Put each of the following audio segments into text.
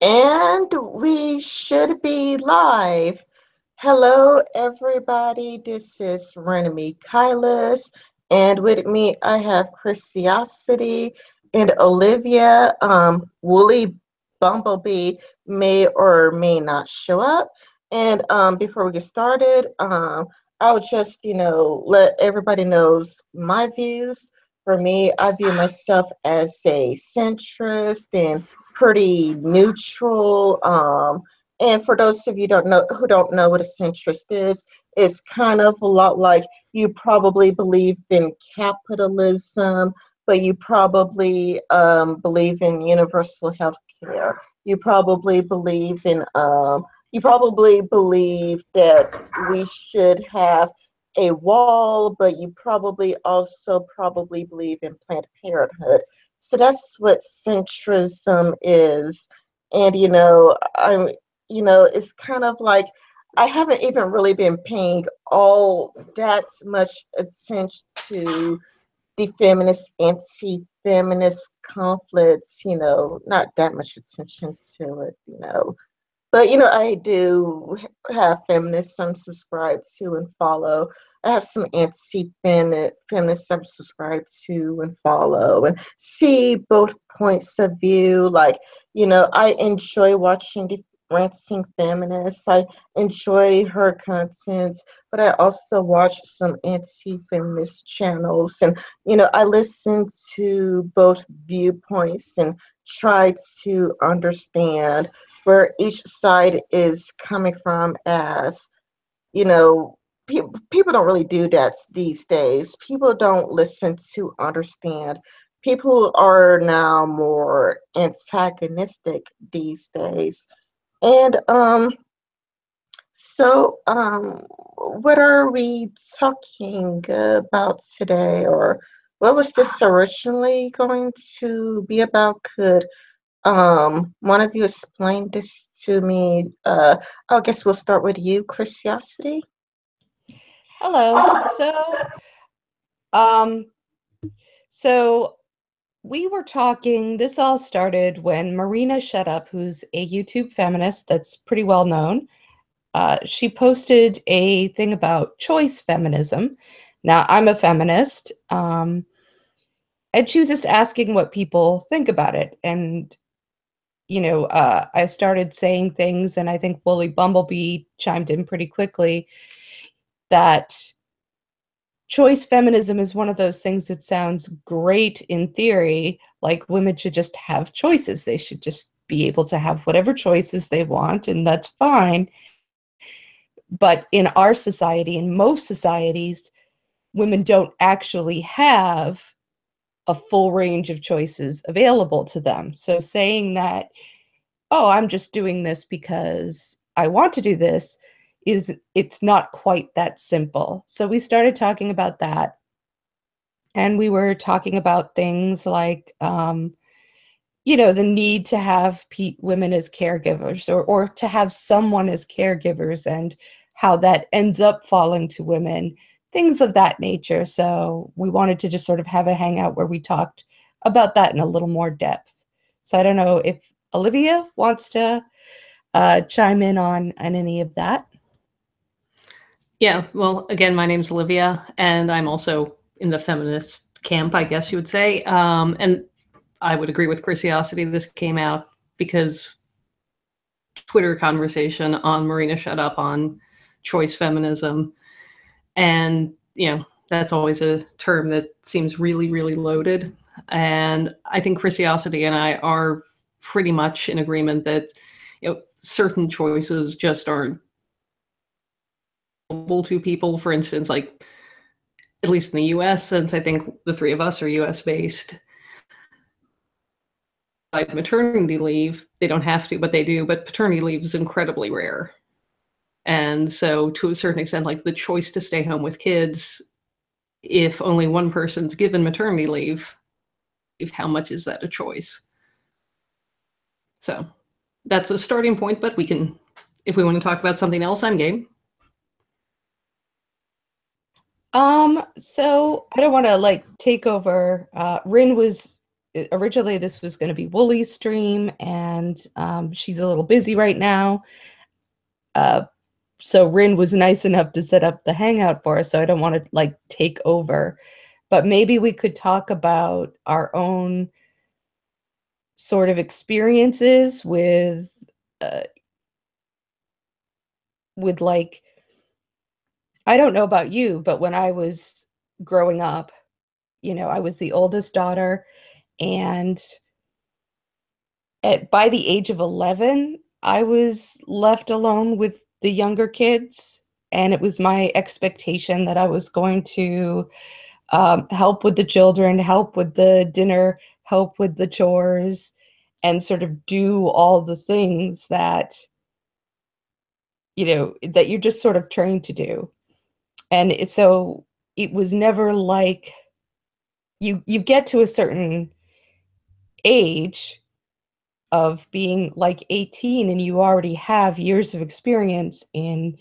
And we should be live. Hello, everybody. This is Renemy Kylas, and with me I have Christiosity and Olivia. Woolly Bumblebee may or may not show up. And before we get started, I'll just let everybody knows my views. For me, I view myself as a centrist and pretty neutral. And for those of you who don't know what a centrist is, it's kind of a lot like you probably believe in capitalism, but you probably believe in universal health care. You probably believe that we should have a wall, but you probably also probably believe in Planned Parenthood. So that's what centrism is. And it's kind of like I haven't even really been paying all that much attention to the feminist, anti-feminist conflicts, not that much attention to it. But I do have feminists I'm subscribed to and follow. I have some anti-feminists I'm subscribed to and follow and see both points of view. Like, I enjoy watching the ranting feminists. I enjoy her content, but I also watch some anti-feminist channels, and I listen to both viewpoints and try to understand where each side is coming from. As people don't really do that these days. People don't listen to understand. People are now more antagonistic these days. And what are we talking about today, or what was this originally going to be about? Could one of you explain this to me? I guess we'll start with you, Christiosity. Hello. Um, so we were talking, this all started when Marina Shutup, who's a YouTube feminist that's pretty well known, she posted a thing about choice feminism. Now, I'm a feminist, and she was just asking what people think about it. And, I started saying things, and I think Woolly Bumblebee chimed in pretty quickly that choice feminism is one of those things that sounds great in theory, like women should just have choices. They should just be able to have whatever choices they want, and that's fine. But in our society, in most societies, women don't actually have a full range of choices available to them. So saying that, oh, I'm just doing this because I want to do this, it's not quite that simple. So we started talking about that. And we were talking about things like, the need to have women as caregivers, or to have someone as caregivers, and how that ends up falling to women, things of that nature. So we wanted to just sort of have a hangout where we talked about that in a little more depth. So I don't know if Olivia wants to chime in on any of that. Yeah, well, again, my name's Olivia, and I'm also in the feminist camp, I guess you would say. And I would agree with Christiosity. This came out because Twitter conversation on Marina Shutup on choice feminism. And, that's always a term that seems really, really loaded. And I think Christiosity and I are pretty much in agreement that, certain choices just aren't available to people. For instance, like, at least in the US, since I think the three of us are US based, like maternity leave, they don't have to, but they do. But paternity leave is incredibly rare. And so to a certain extent, like the choice to stay home with kids, if only one person's given maternity leave, how much is that a choice? So that's a starting point, but we can, if we want to talk about something else, I'm game. So I don't want to take over. Rin was originally this was going to be Woolly's stream, and she's a little busy right now. So Rin was nice enough to set up the hangout for us, so I don't want to like take over. But maybe we could talk about our own sort of experiences with like, I don't know about you, but when I was growing up, I was the oldest daughter, and by the age of 11, I was left alone with the younger kids, and it was my expectation that I was going to help with the children, help with the dinner, help with the chores, and sort of do all the things that that you're just sort of trained to do. And so it was never like you get to a certain age of being like 18 and you already have years of experience in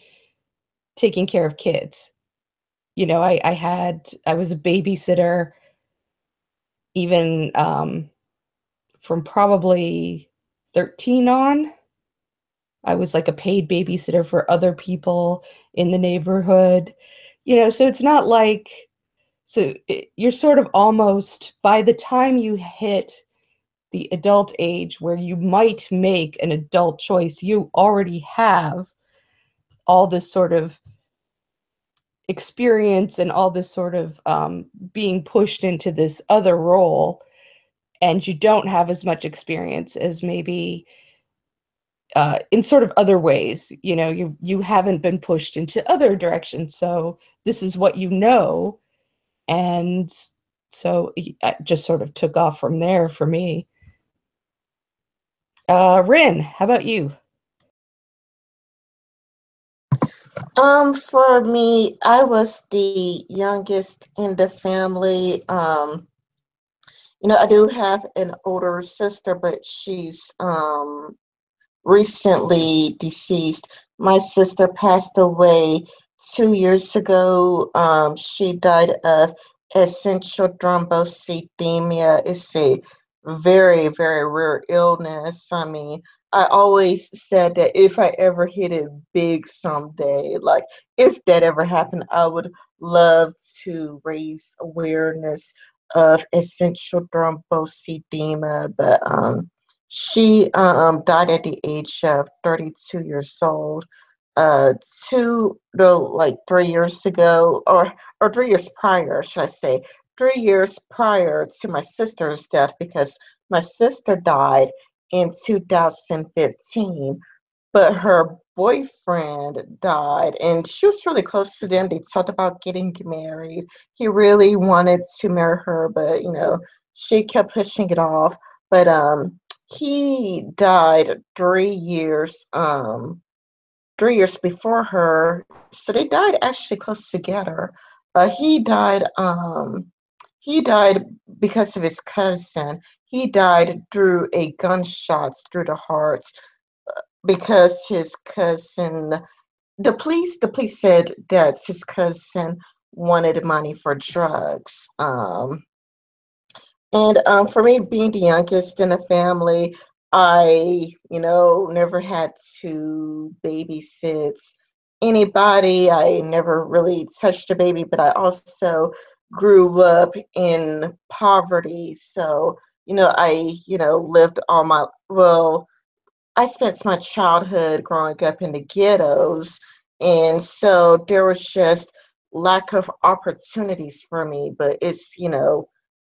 taking care of kids. I was a babysitter even from probably 13 on. I was like a paid babysitter for other people in the neighborhood. So it's not like, you're sort of almost, by the time you hit the adult age where you might make an adult choice, you already have all this sort of experience and all this sort of being pushed into this other role, and you don't have as much experience as maybe in sort of other ways. You haven't been pushed into other directions, so this is what and so it just sort of took off from there for me. Rin, how about you? For me, I was the youngest in the family. I do have an older sister, but she's recently deceased. My sister passed away 2 years ago. She died of essential thrombocythemia. It's a very, very rare illness. I mean, I always said that if I ever hit it big someday, like if that ever happened, I would love to raise awareness of essential thrombocythemia. But she died at the age of 32 years old. Two, no, like 3 years ago, or 3 years prior, should I say, 3 years prior to my sister's death, because my sister died in 2015, but her boyfriend died, and she was really close to them. They talked about getting married. He really wanted to marry her, but she kept pushing it off. But he died 3 years before her, so they died actually close together. He died because of his cousin. He died through a gunshots through the heart because his cousin, the police said that his cousin wanted money for drugs. And for me, being the youngest in the family, I, never had to babysit anybody. I never really touched a baby, but I also grew up in poverty. So, lived I spent my childhood growing up in the ghettos, and so there was just lack of opportunities for me. But it's,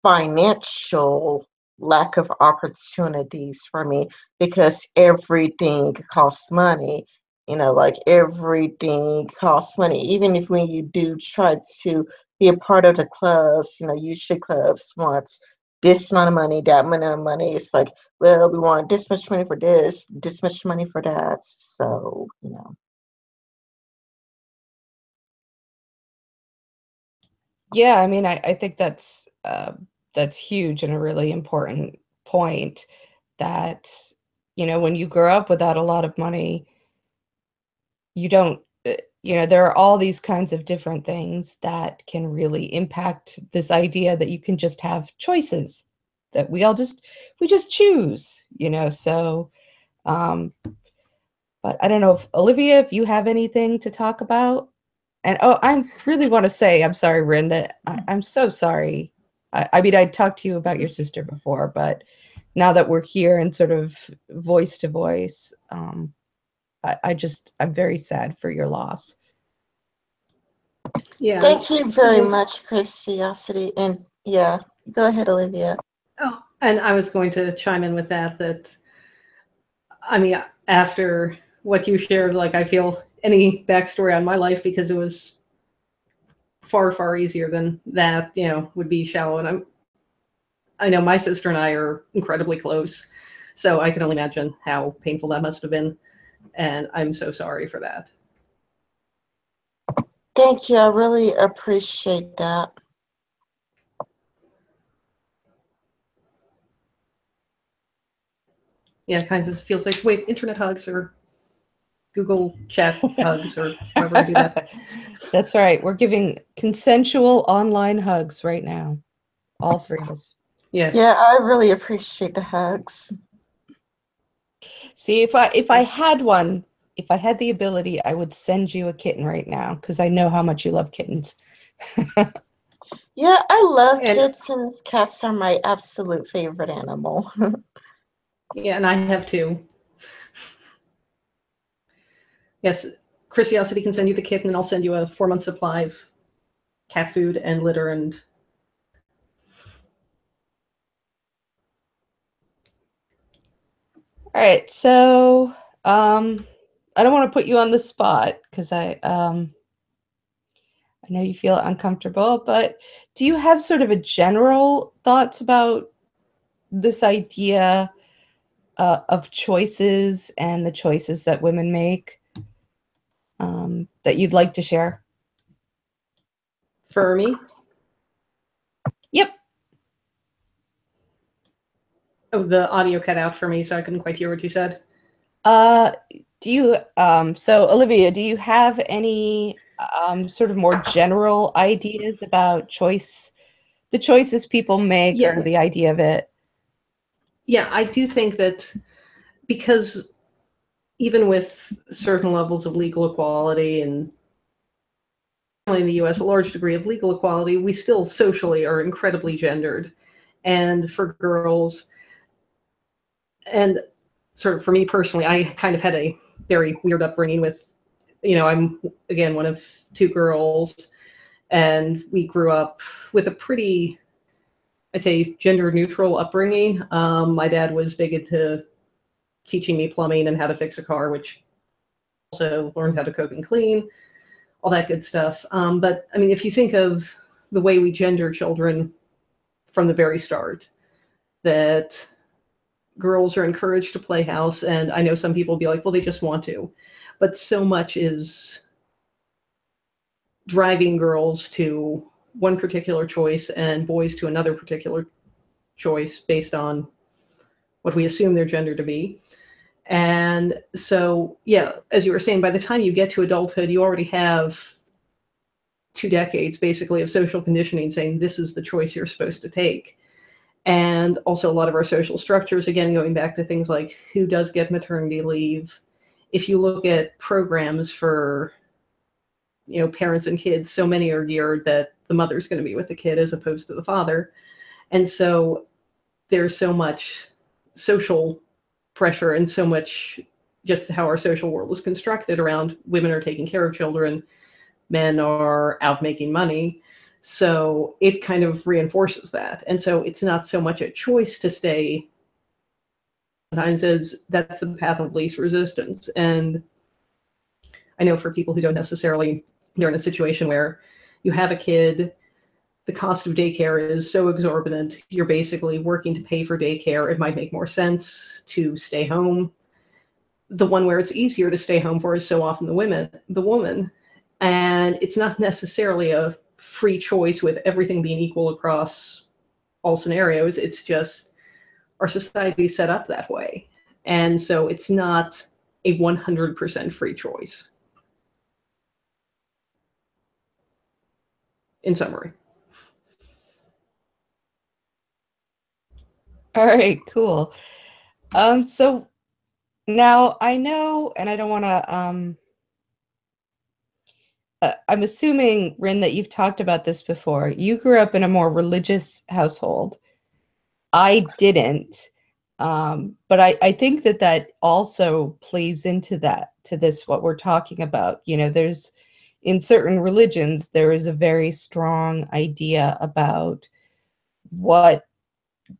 financial lack of opportunities for me because everything costs money. Like everything costs money. Even if when you do try to be a part of the clubs, usually clubs want this amount of money, that amount of money. It's like, well, we want this much money for this much money for that. So, Yeah, I mean, I think that's huge and a really important point, that when you grow up without a lot of money, you don't there are all these kinds of different things that can really impact this idea that you can just have choices. that we just choose, so but I don't know if Olivia, if you have anything to talk about. And I really want to say, I'm sorry, Rin, that I'm so sorry. I mean, I talked to you about your sister before, but now that we're here and sort of voice to voice, I'm very sad for your loss. Yeah. Thank you very much, Curiosity. And yeah, go ahead, Olivia. Oh, and I was going to chime in with that, I mean, after what you shared, like, I feel any backstory on my life, because it was far, far easier than that, would be shallow. And I know my sister and I are incredibly close, so I can only imagine how painful that must have been. And I'm so sorry for that. Thank you. I really appreciate that. Yeah, it kind of feels like, wait, internet hugs or Google chat hugs or however I do that. That's right. We're giving consensual online hugs right now. All three of us. Yes. Yeah, I really appreciate the hugs. See, if I had one, if I had the ability, I would send you a kitten right now, because I know how much you love kittens. Yeah, I love kittens. Cats are my absolute favorite animal. Yeah, and I have two. Yes, Curiosity can send you the kitten, and I'll send you a 4-month supply of cat food and litter and. All right, so I don't want to put you on the spot because I know you feel uncomfortable, but do you have sort of a general thoughts about this idea of choices and the choices that women make that you'd like to share? For me? Yep. Oh, the audio cut out for me, so I couldn't quite hear what you said. Do you so Olivia, do you have any sort of more general ideas about the choices people make, Yeah. or the idea of it? Yeah, I do think that because even with certain levels of legal equality, and in the US, a large degree of legal equality, we still socially are incredibly gendered. And for girls, and sort of for me personally, I kind of had a very weird upbringing with, I'm, again, one of two girls, and we grew up with a pretty, I'd say, gender neutral upbringing. My dad was big into teaching me plumbing and how to fix a car, which also learned how to cook and clean, all that good stuff. But I mean, if you think of the way we gender children from the very start, that girls are encouraged to play house, and I know some people will be like, well, they just want to, but so much is driving girls to one particular choice and boys to another particular choice based on what we assume their gender to be. And so, yeah, as you were saying, by the time you get to adulthood, you already have 2 decades basically of social conditioning saying this is the choice you're supposed to take. And also a lot of our social structures, again, going back to things like who does get maternity leave. If you look at programs for, parents and kids, so many are geared that the mother's going to be with the kid as opposed to the father. And so there's so much social pressure and so much just how our social world is constructed around women are taking care of children, men are out making money. So it kind of reinforces that. And so it's not so much a choice to stay, sometimes as that's the path of least resistance. And I know for people who don't necessarily, they're in a situation where you have a kid, the cost of daycare is so exorbitant, you're basically working to pay for daycare. It might make more sense to stay home. The one where it's easier to stay home for is so often the woman. And it's not necessarily a free choice with everything being equal across all scenarios. It's just our society is set up that way. And so it's not a 100% free choice. In summary. All right, cool. So now I know, and I don't want to, I'm assuming, Rin, that you've talked about this before. You grew up in a more religious household. I didn't. But I think that that also plays into that, to this, what we're talking about. You know, there's, in certain religions, there is a very strong idea about what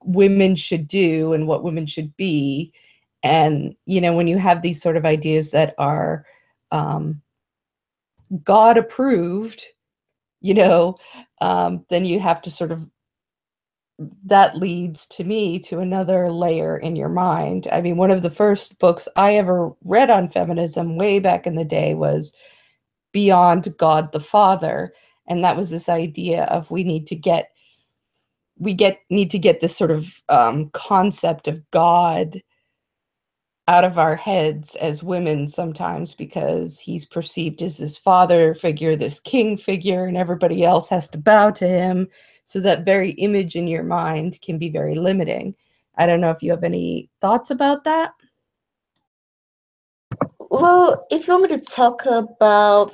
women should do and what women should be. And, you know, when you have these sort of ideas that are um, God approved, you know, then you have to sort of, that leads to me to another layer in your mind. I mean, one of the first books I ever read on feminism way back in the day was Beyond God the Father. And that was this idea of need to get this sort of concept of God out of our heads as women sometimes, because he's perceived as this father figure, this king figure, and everybody else has to bow to him. So that very image in your mind can be very limiting. I don't know if you have any thoughts about that. Well, if you want me to talk about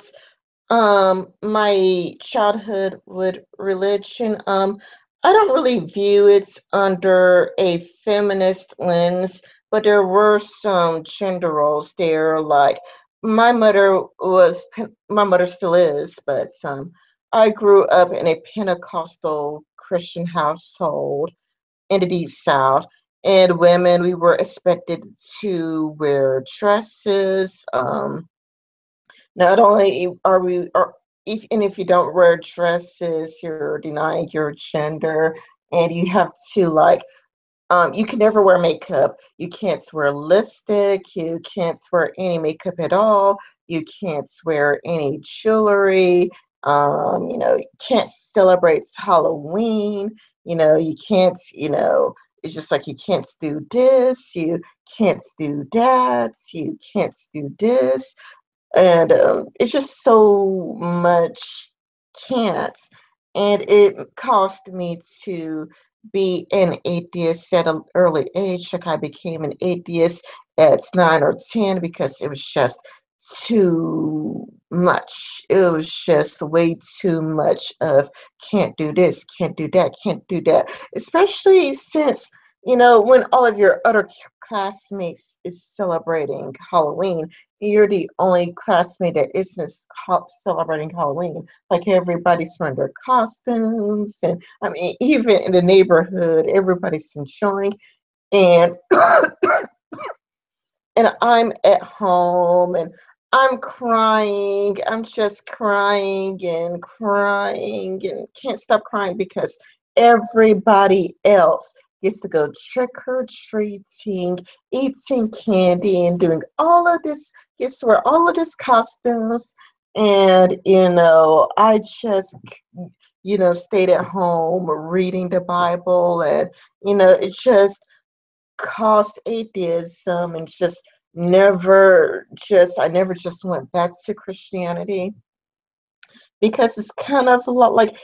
my childhood with religion, I don't really view it under a feminist lens, but there were some gender roles there. Like my mother still is, but I grew up in a Pentecostal Christian household in the deep south, and women, we were expected to wear dresses. Not only are we, or if you don't wear dresses, you're denying your gender, and you have to like, you can never wear makeup. You can't wear lipstick. You can't wear any makeup at all. You can't wear any jewelry. You can't celebrate Halloween. You can't, it's just like you can't do this, you can't do that, you can't do this. And it's just so much can't. And it caused me to be an atheist at an early age. Like I became an atheist at 9 or 10 because it was just too much. It was just way too much of can't do this, can't do that, can't do that. Especially since, when all of your other classmates is celebrating Halloween, you're the only classmate that isn't celebrating Halloween. Like everybody's wearing their costumes, and I mean, even in the neighborhood, everybody's enjoying. And and I'm at home, and I'm crying. I'm just crying and crying and can't stop crying because everybody else gets to go trick or treating, eating candy, and doing all of this, gets to wear all of this costumes. And, I just, stayed at home reading the Bible, and, it just caused atheism, and just I never just went back to Christianity, because it's kind of a lot like,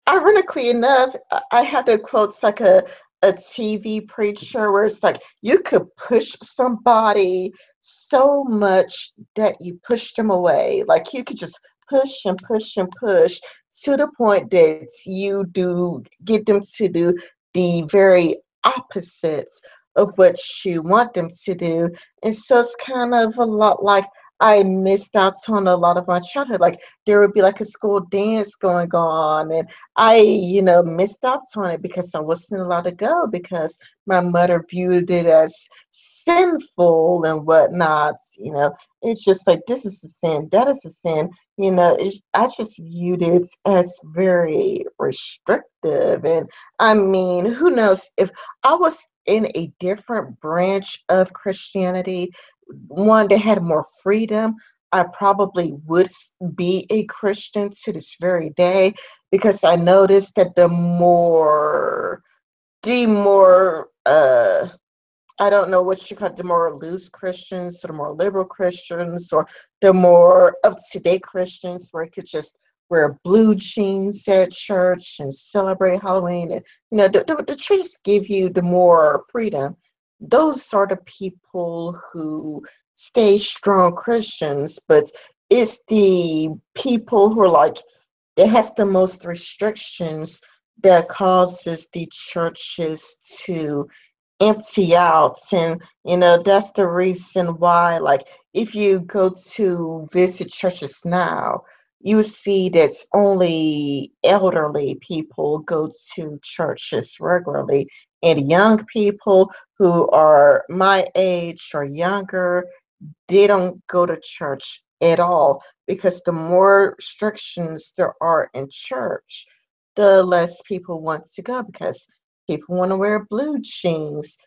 ironically enough, I had to quote like a TV preacher where it's like you could push somebody so much that you push them away. Like you could just push and push and push to the point that you do get them to do the very opposites of what you want them to do. And so it's kind of a lot like I missed out on a lot of my childhood. Like there would be like a school dance going on, and I, missed out on it because I wasn't allowed to go because my mother viewed it as sinful and whatnot. It's just like this is a sin, that is a sin. I just viewed it as very restrictive, and I mean, who knows if I was in a different branch of Christianity, one that had more freedom, I probably would be a Christian to this very day, because I noticed that the more I don't know what you call it, the more loose Christians, or the more liberal Christians, or the more up to date Christians, where it could just wear blue jeans at church and celebrate Halloween. And, the churches give you the more freedom. Those are the people who stay strong Christians, but it's the people who are like, it has the most restrictions that causes the churches to empty out. And that's the reason why, like, if you go to visit churches now, you see that only elderly people go to churches regularly, and young people who are my age or younger, they don't go to church at all, because the more restrictions there are in church, the less people want to go, because people want to wear blue jeans,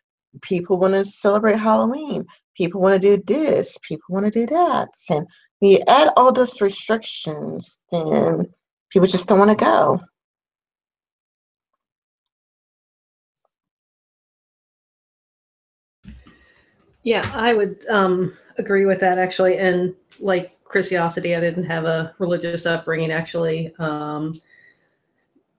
people want to celebrate Halloween, people want to do this, people want to do that. And when you add all those restrictions, then people just don't want to go. Yeah, I would agree with that, actually. And like Chrisiosity, I didn't have a religious upbringing, actually.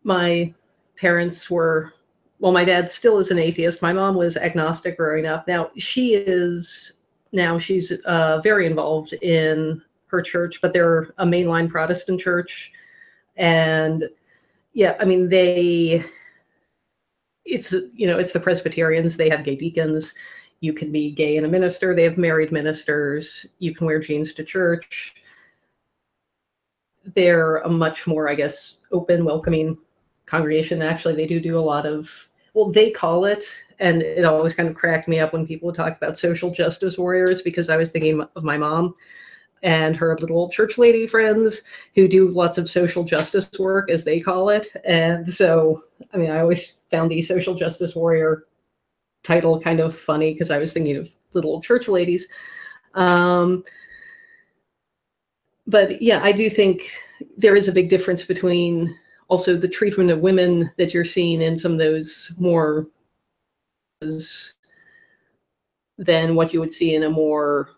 My parents were, well, my dad still is an atheist. My mom was agnostic growing up. Now she's very involved in her church, but they're a mainline Protestant church. And yeah, I mean, it's the Presbyterians. They have gay deacons. You can be gay and a minister. They have married ministers. You can wear jeans to church. They're a much more, I guess, open, welcoming congregation. Actually, they do a lot of, well, they call it, and it always kind of cracked me up when people would talk about social justice warriors, because I was thinking of my mom and her little church lady friends who do lots of social justice work, as they call it. And so, I mean, I always found the social justice warrior title kind of funny, because I was thinking of little church ladies. But yeah, I do think there is a big difference between also the treatment of women that you're seeing in some of those more than what you would see in a more,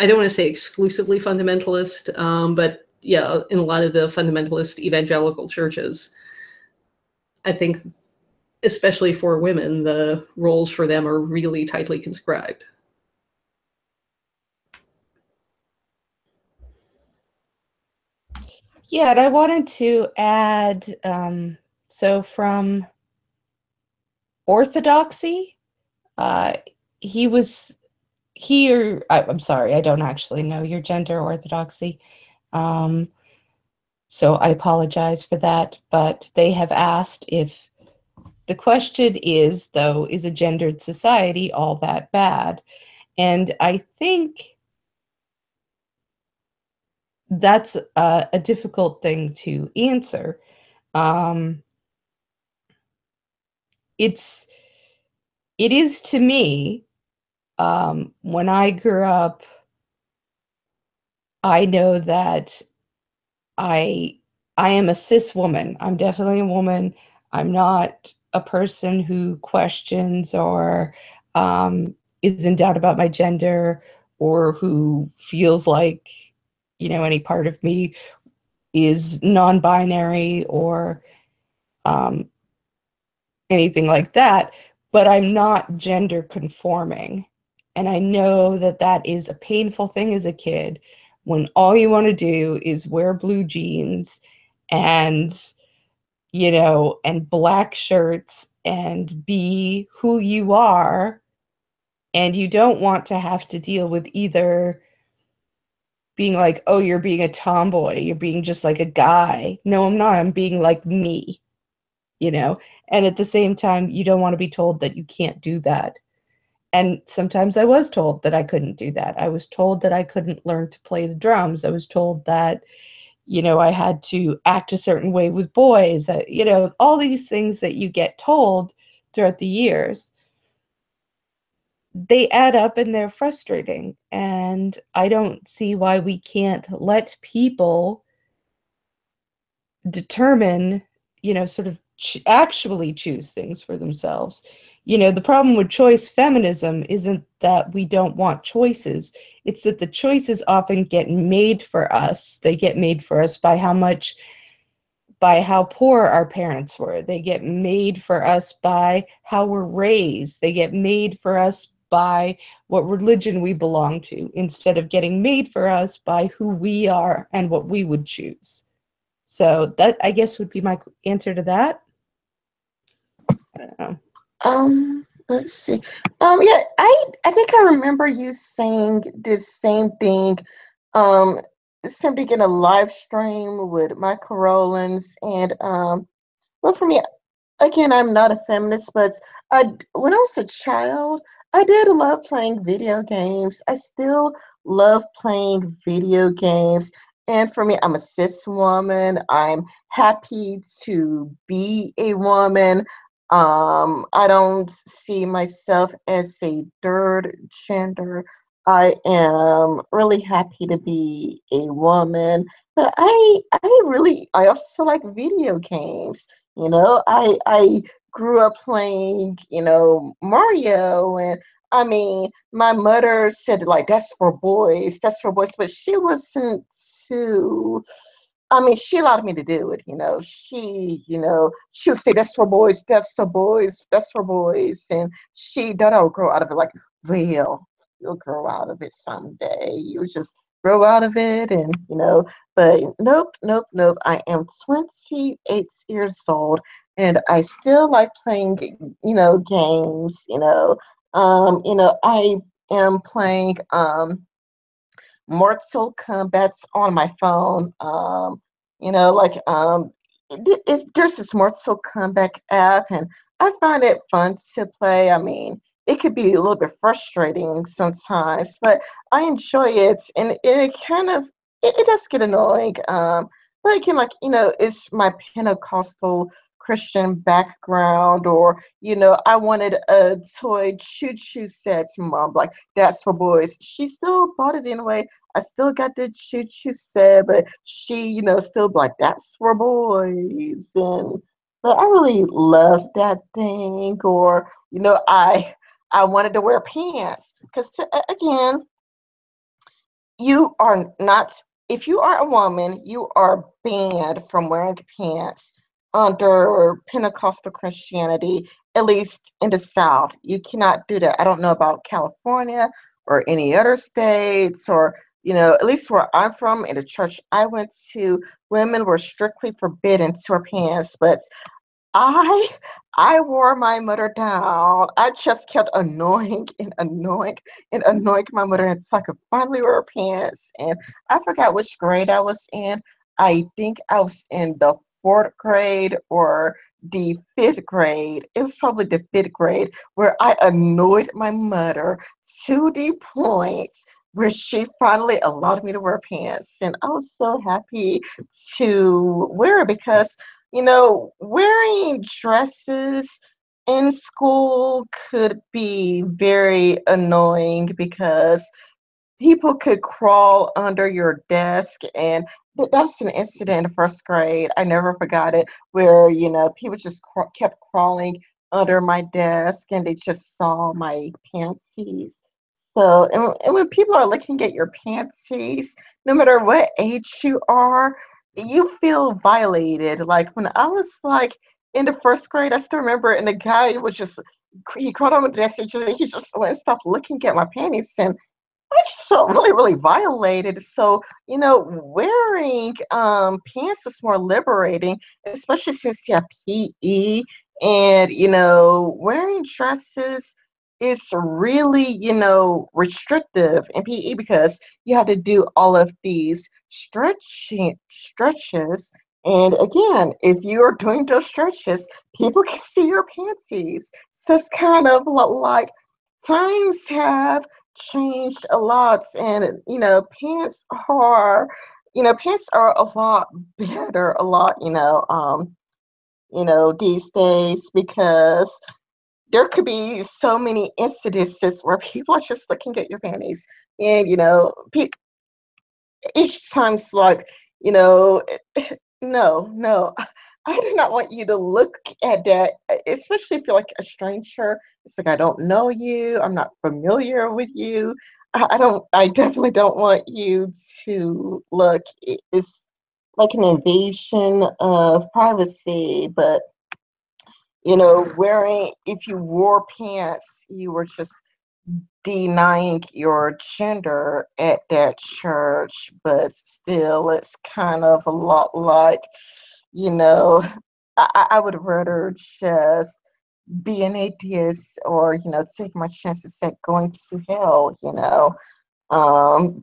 I don't want to say exclusively fundamentalist, but yeah, in a lot of the fundamentalist evangelical churches, I think, especially for women, the roles for them are really tightly conscribed. Yeah, and I wanted to add, so from orthodoxy, I'm sorry, I don't actually know your gender orthodoxy. So I apologize for that, but they have asked if the question is, though, is a gendered society all that bad? And I think that's a difficult thing to answer. It is to me. When I grew up, I know that I am a cis woman. I'm definitely a woman. I'm not a person who questions or is in doubt about my gender, or who feels like, any part of me is non-binary or anything like that. But I'm not gender conforming. And I know that that is a painful thing as a kid, when all you want to do is wear blue jeans and, and black shirts and be who you are. And you don't want to have to deal with either being like, oh, you're being a tomboy, you're being just like a guy. No, I'm not. I'm being like me, and at the same time, you don't want to be told that you can't do that. And sometimes I was told that I couldn't do that. I was told that I couldn't learn to play the drums. I was told that, I had to act a certain way with boys, all these things that you get told throughout the years. They add up and they're frustrating. And I don't see why we can't let people determine, sort of actually choose things for themselves. The problem with choice feminism isn't that we don't want choices. It's that the choices often get made for us. They get made for us by how poor our parents were. They get made for us by how we're raised. They get made for us by what religion we belong to, instead of getting made for us by who we are and what we would choose. So that, I guess, would be my answer to that. I don't know. Let's see. Yeah, I think I remember you saying this same thing. Um, Something in a live stream with Michael Rowlands, and well, for me, again, I'm not a feminist, but when I was a child, I did love playing video games. I still love playing video games. And for me, I'm a cis woman. I'm happy to be a woman. I don't see myself as a third gender. I am really happy to be a woman. But I also like video games. I grew up playing, Mario, and I mean, my mother said like that's for boys, but she wasn't too. I mean, she allowed me to do it. She would say that's for boys, that's for boys, that's for boys, and she thought I would grow out of it. Like, real, you'll grow out of it someday. You just grow out of it, and but nope, nope, nope. I am 28 years old, and I still like playing, games. I am playing Mortal Kombat's on my phone. Like there's this Mortal Kombat app, and I find it fun to play. I mean, it could be a little bit frustrating sometimes, but I enjoy it, and it kind of it does get annoying. But again, like it's my Pentecostal Christian background, or I wanted a toy choo-choo set. Mom, like that's for boys. She still bought it anyway. I still got the choo-choo set, but she, still like that's for boys. And but I really loved that thing. Or I wanted to wear pants because again, you are not, if you are a woman, you are banned from wearing pants under Pentecostal Christianity, at least in the South. You cannot do that. I don't know about California or any other states, or at least where I'm from, in the church I went to, women were strictly forbidden to wear pants. But I I wore my mother down. I just kept annoying and annoying and annoying my mother until I could finally wear her pants. And I forgot which grade I was in. I think I was in the fourth grade or the fifth grade. It was probably the fifth grade where I annoyed my mother to the point where she finally allowed me to wear pants. And I was so happy to wear it because wearing dresses in school could be very annoying because people could crawl under your desk. And that was an incident in first grade. I never forgot it, where, people just kept crawling under my desk and they just saw my panties. So, and when people are looking at your panties, no matter what age you are, you feel violated. Like when I was like in the first grade, I still remember, and the guy was just, he crawled on my desk and he just went and stopped looking at my panties. And I just felt really, really violated. So, wearing pants was more liberating, especially since you have PE. And, wearing dresses is really, restrictive in PE because you have to do all of these stretches. And again, if you are doing those stretches, people can see your panties. So it's kind of like times have changed a lot, and pants are a lot better, a lot, these days, because there could be so many incidences where people are just looking at your panties, and each time's like, no, no, I do not want you to look at that, especially if you're like a stranger. It's like, I don't know you, I'm not familiar with you. I definitely don't want you to look. It's like an invasion of privacy, but wearing, if you wore pants, you were just denying your gender at that church, but still, it's kind of a lot like, you know, I would rather just be an atheist or, take my chances at going to hell,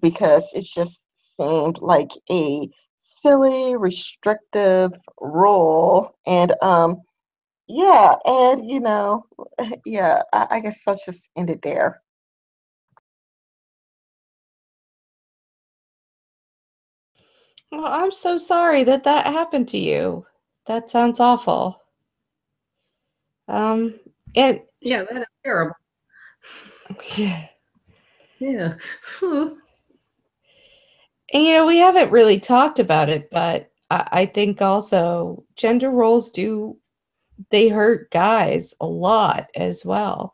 because it just seemed like a silly, restrictive rule. And yeah, and yeah, I guess I'll just end it there. Well, I'm so sorry that that happened to you. That sounds awful. Um, and Yeah, that is terrible. yeah. Yeah. And we haven't really talked about it, but I think also gender roles they hurt guys a lot as well.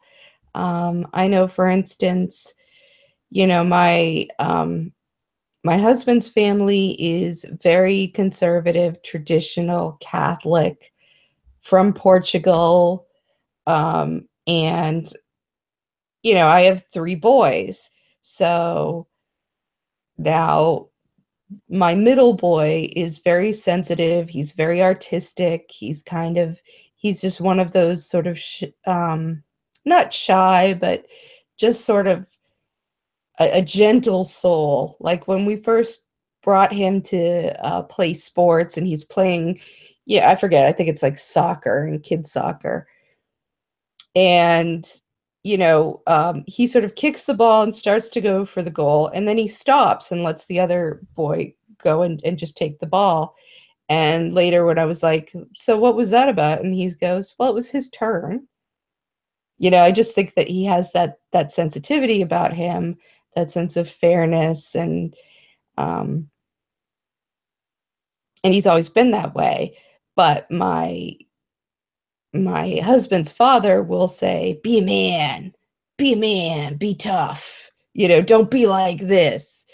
I know, for instance, my husband's family is very conservative, traditional Catholic from Portugal. And I have 3 boys. So now my middle boy is very sensitive. He's very artistic. He's just one of those sort of, not shy, but just sort of a gentle soul. Like when we first brought him to play sports and he's playing, yeah, I forget, I think it's like soccer and kids soccer. And, he sort of kicks the ball and starts to go for the goal. And then he stops and lets the other boy go and just take the ball. And later when I was like, so what was that about? And he goes, well, it was his turn. I just think that he has that sensitivity about him, that sense of fairness, um, and he's always been that way. But my husband's father will say, be a man, be tough, don't be like this,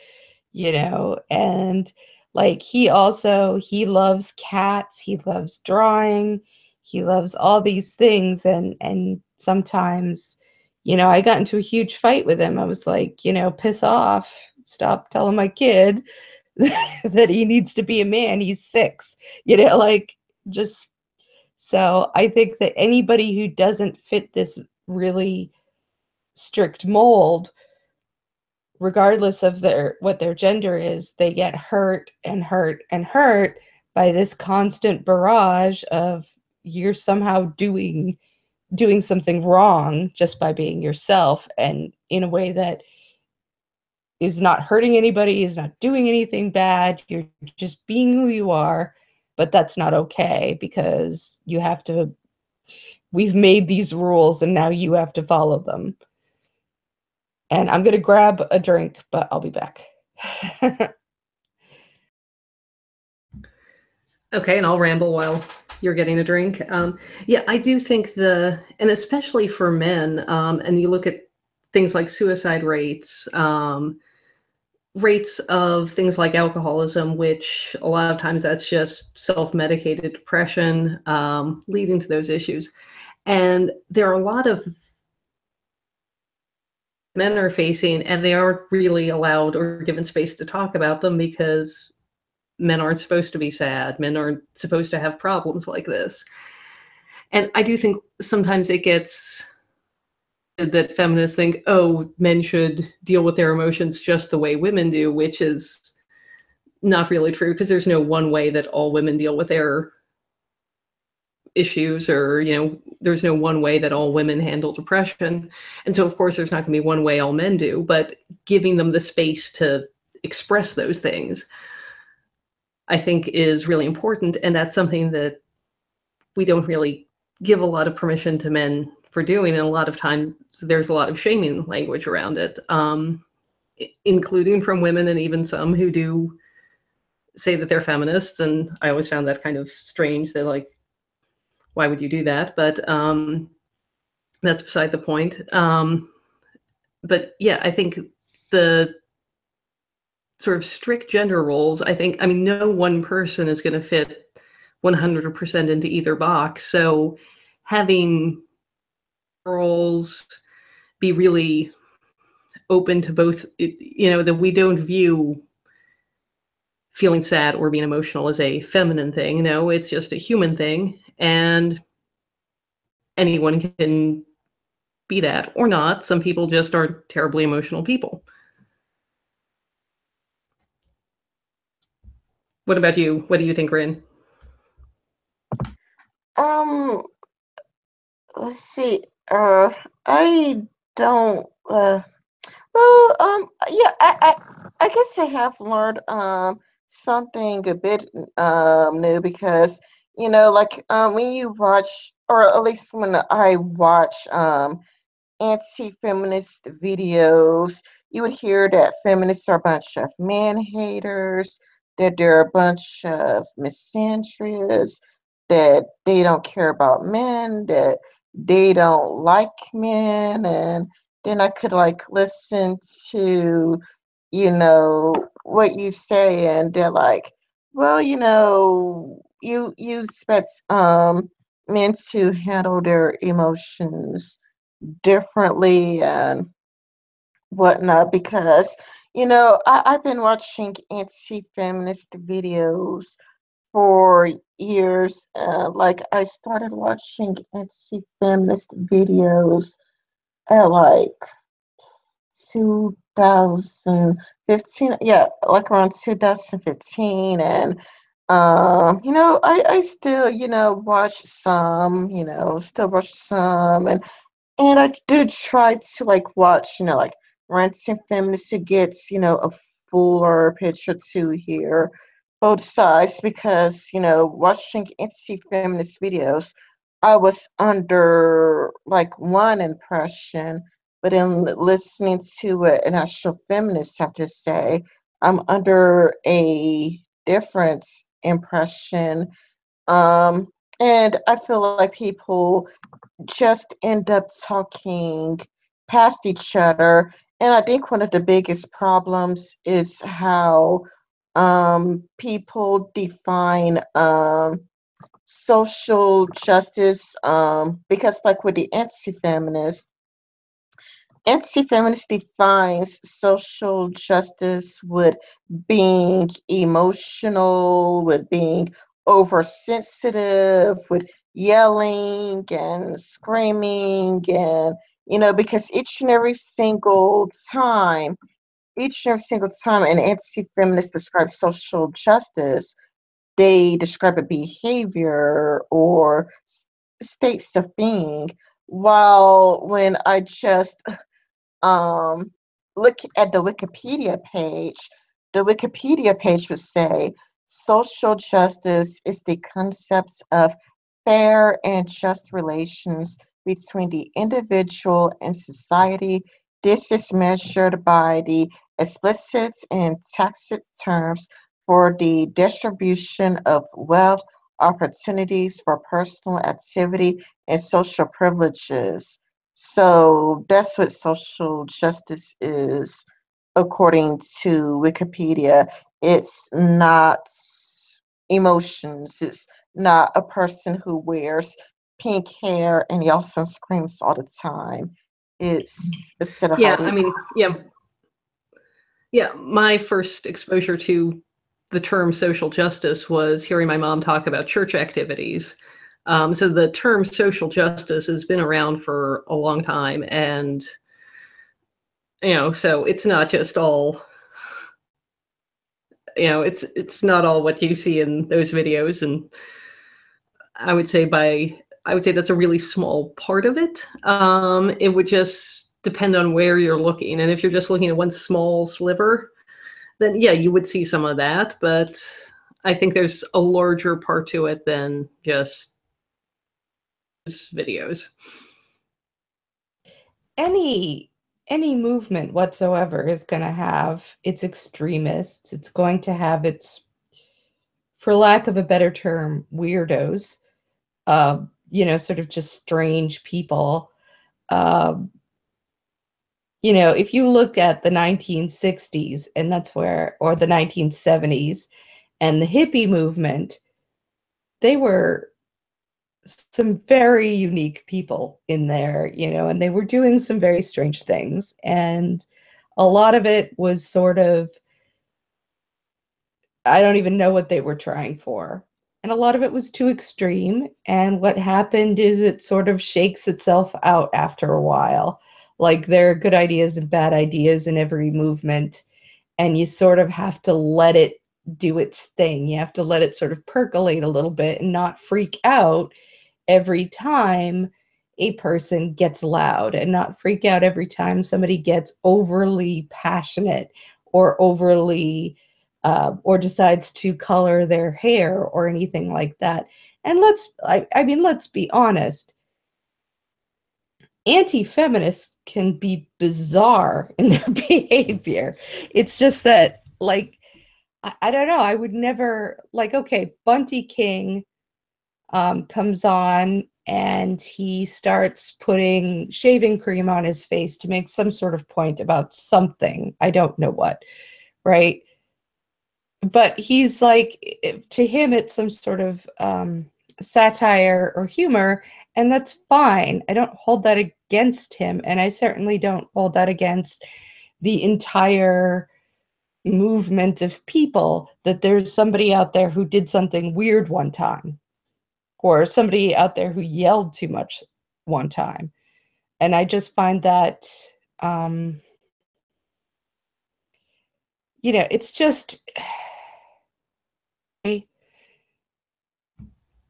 and like he loves cats, he loves drawing, he loves all these things. And sometimes, I got into a huge fight with him. I was like, piss off, stop telling my kid that he needs to be a man. He's 6, like, just. So I think that anybody who doesn't fit this really strict mold, regardless of what their gender is, they get hurt and hurt and hurt by this constant barrage of you're somehow doing something wrong just by being yourself, and in a way that is not hurting anybody, is not doing anything bad. You're just being who you are, but that's not okay because we've made these rules and now you have to follow them. And I'm going to grab a drink, but I'll be back. Okay, and I'll ramble while you're getting a drink. Yeah, I do think and especially for men, and you look at things like suicide rates, rates of things like alcoholism, which a lot of times that's just self-medicated depression, leading to those issues. And there are a lot of men are facing, and they aren't really allowed or given space to talk about them because men aren't supposed to be sad. Men aren't supposed to have problems like this. And I do think sometimes it gets that feminists think, oh, men should deal with their emotions just the way women do, which is not really true because there's no one way that all women deal with their issues, or, there's no one way that all women handle depression. And so, of course, there's not going to be one way all men do, but giving them the space to express those things, I think, is really important. And that's something that we don't really give a lot of permission to men for doing. And a lot of times there's a lot of shaming language around it, including from women and even some who do say that they're feminists, and I always found that kind of strange. They're like, why would you do that? But that's beside the point. But yeah, I think the sort of strict gender roles, I mean, no one person is going to fit 100% into either box. So having roles be really open to both, that we don't view feeling sad or being emotional as a feminine thing. No, it's just a human thing. And anyone can be that or not. Some people just are terribly emotional people. What about you? What do you think, Rin? Let's see. I don't. Yeah. I guess I have learned something a bit new because like when you watch, or at least when I watch anti-feminist videos, you would hear that feminists are a bunch of man haters, that they're a bunch of misandrists, that they don't care about men, that they don't like men, and then I could like listen to, what you say, and they're like, well, you expect men to handle their emotions differently and whatnot because I've been watching anti-feminist videos for years. Like I started watching anti-feminist videos at like 2015, yeah, like around 2015, and I still watch some, still watch some, and I did try to like watch, like Ransom Feminist to get, a fuller picture to hear both sides because, watching anti-feminist videos, I was under like one impression, but in listening to an actual feminist have to say, I'm under a different impression. Um, and I feel like people just end up talking past each other. And I think one of the biggest problems is how people define social justice because, like, with the anti-feminist defines social justice with being emotional, with being oversensitive, with yelling and screaming, and because each and every single time an anti-feminist describes social justice, they describe a behavior or states of being. While when I just um, look at the Wikipedia page would say social justice is the concept of fair and just relations between the individual and society. This is measured by the explicit and tacit terms for the distribution of wealth, opportunities for personal activity, and social privileges. So that's what social justice is, according to Wikipedia. It's not emotions. It's not a person who wears pink hair and yells and screams all the time. It's a set of Yeah, I ideas. mean, yeah. My first exposure to the term social justice was hearing my mom talk about church activities. So the term social justice has been around for a long time, and so it's not just all, it's not all what you see in those videos, and I would say that's a really small part of it. It would just depend on where you're looking, and if you're just looking at one small sliver, then yeah, you would see some of that. But I think there's a larger part to it than just videos. Any movement whatsoever is going to have its extremists. It's going to have its for lack of a better term, weirdos, you know, sort of just strange people. Um, you know, if you look at the 1960s, and that's where, or the 1970s, and the hippie movement, they were some very unique people in there, you know, and they were doing some very strange things. And a lot of it was sort of, I don't even know what they were trying for. And a lot of it was too extreme. And what happened is it sort of shakes itself out after a while. Like there are good ideas and bad ideas in every movement. And you sort of have to let it do its thing. You have to let it sort of percolate a little bit and not freak out every time a person gets loud, and not freak out every time somebody gets overly passionate or overly or decides to color their hair or anything like that. And I mean, let's be honest, anti-feminists can be bizarre in their behavior. It's just that, like, I don't know, I would never, like, okay, Bunty King comes on and he starts putting shaving cream on his face to make some sort of point about something. I don't know what, right? But he's like, to him, it's some sort of satire or humor, and that's fine. I don't hold that against him, and I certainly don't hold that against the entire movement of people, that there's somebody out there who did something weird one time, or somebody out there who yelled too much one time. And I just find that, you know, it's just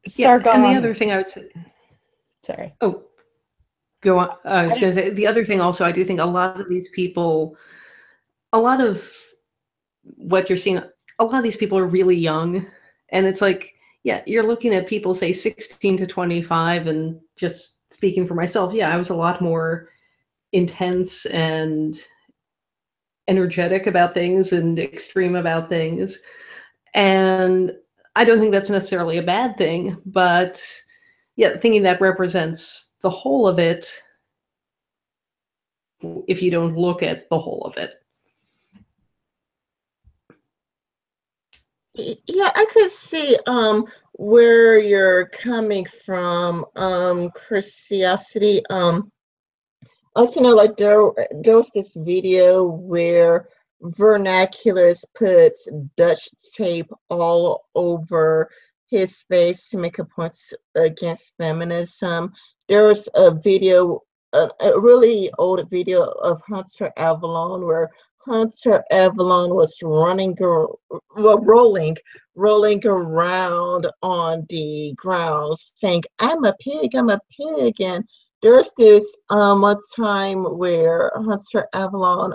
Sargon. Yeah, and the other thing I would say, sorry. Oh, go on. I was going to say, the other thing also, I do think a lot of these people, a lot of what you're seeing, a lot of these people are really young. And it's like, yeah, you're looking at people, say 16 to 25, and just speaking for myself, yeah, I was a lot more intense and energetic about things and extreme about things. And I don't think that's necessarily a bad thing, but yeah, thinking that represents the whole of it, if you don't look at the whole of it. Yeah, I could see where you're coming from, Curiosity. Like, you know, like there was this video where Vernaculus puts Dutch tape all over his face to make a point against feminism. There was a video, a really old video of Hunter Avalon, where Hunter Avalon was rolling around on the ground saying, I'm a pig, I'm a pig. And there's this one time where Hunter Avalon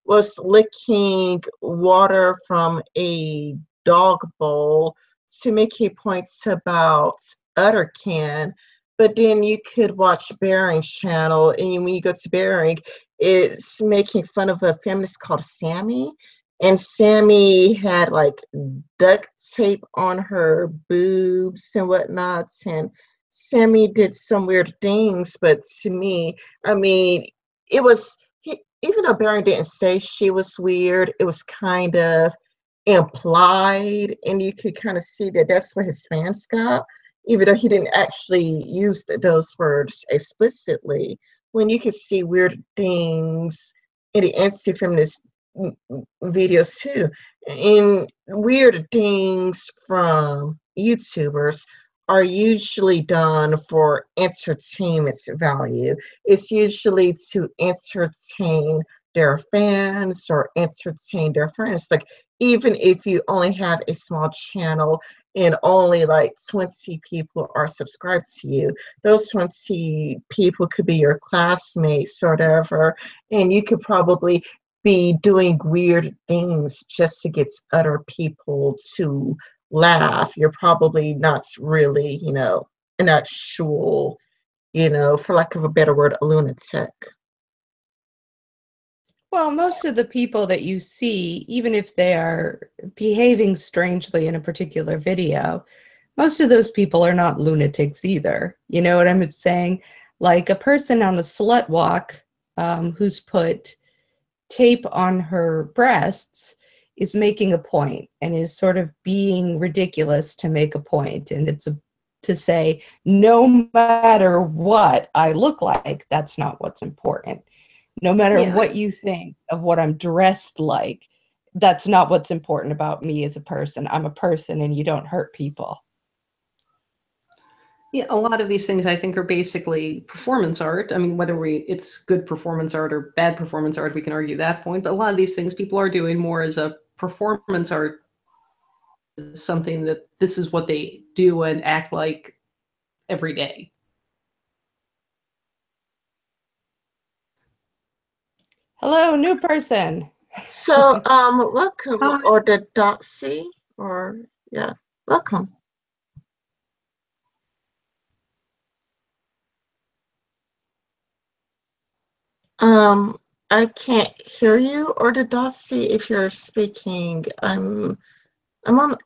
was licking water from a dog bowl to make a point about Uttercan. But then you could watch Bearing's channel, and when you go to Bearing, it's making fun of a feminist called Sammy. And Sammy had like duct tape on her boobs and whatnot. And Sammy did some weird things, but to me, I mean, it was, even though Barry didn't say she was weird, it was kind of implied, and you could kind of see that that's what his fans got, even though he didn't actually use those words explicitly. When you could see weird things in the anti-feminist videos too, and weird things from YouTubers are usually done for entertainment value. It's usually to entertain their fans or entertain their friends. Like, even if you only have a small channel and only like 20 people are subscribed to you, those 20 people could be your classmates or whatever, and you could probably be doing weird things just to get other people to laugh. You're probably not really, you know, an actual, you know, for lack of a better word, a lunatic. Well, most of the people that you see, even if they are behaving strangely in a particular video, most of those people are not lunatics either. You know what I'm saying? Like a person on a slut walk who's put tape on her breasts is making a point and is sort of being ridiculous to make a point. And it's to say, no matter what I look like, that's not what's important. No matter what you think of what I'm dressed like, that's not what's important about me as a person. I'm a person and you don't hurt people. Yeah, a lot of these things I think are basically performance art. I mean, whether it's good performance art or bad performance art, we can argue that point. But a lot of these things people are doing more as a performance art, something that this is what they do and act like every day. Hello, new person. So, welcome, Orthodoxy, or yeah, welcome. I can't hear you, Orthodoxy, if you're speaking. I'm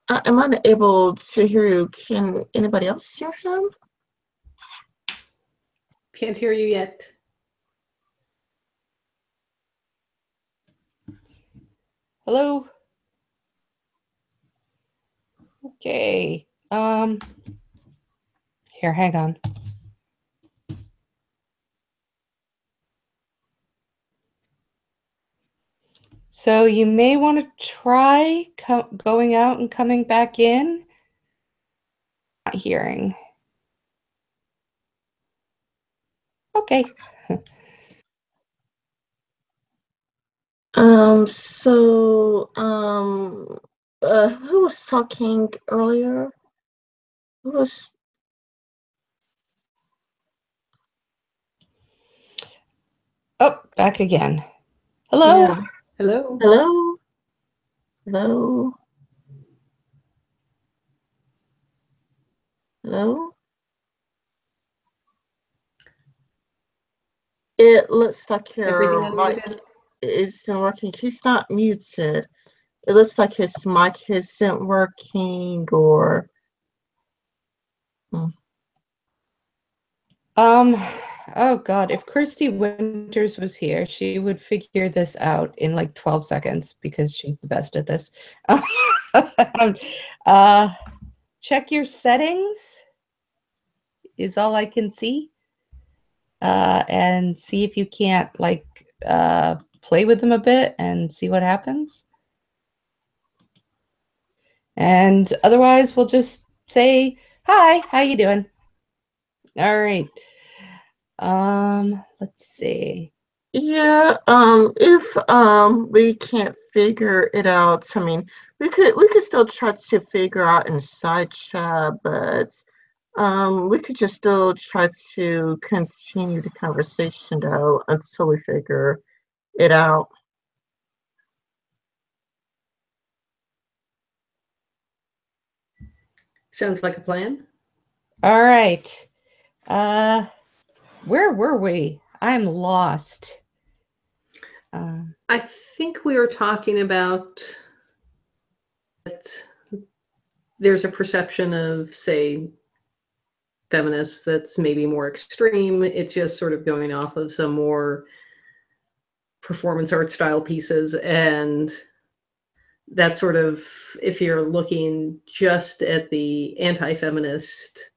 unable to hear you. Can anybody else hear him? Can't hear you yet. Hello. Okay. Here, hang on. So you may want to try going out and coming back in. Not hearing. Okay. Who was talking earlier? Who was? Oh, back again. Hello? Yeah. Hello? Hello? Hello? Hello? It looks like your mic isn't working. He's not muted. It looks like his mic isn't working, or oh God, if Christy Winters was here, she would figure this out in like 12 seconds because she's the best at this. Check your settings is all I can see. And see if you can't like play with them a bit and see what happens. And otherwise, we'll just say, hi, how you doing? All right. Let's see. yeah, if we can't figure it out, I mean, we could still try to figure out in side chat, but we could just still try to continue the conversation though until we figure it out. Sounds like a plan. All right. Where were we? I'm lost. I think we were talking about that there's a perception of, say, feminists that's maybe more extreme. It's just sort of going off of some more performance art style pieces. And that sort of, if you're looking just at the anti-feminist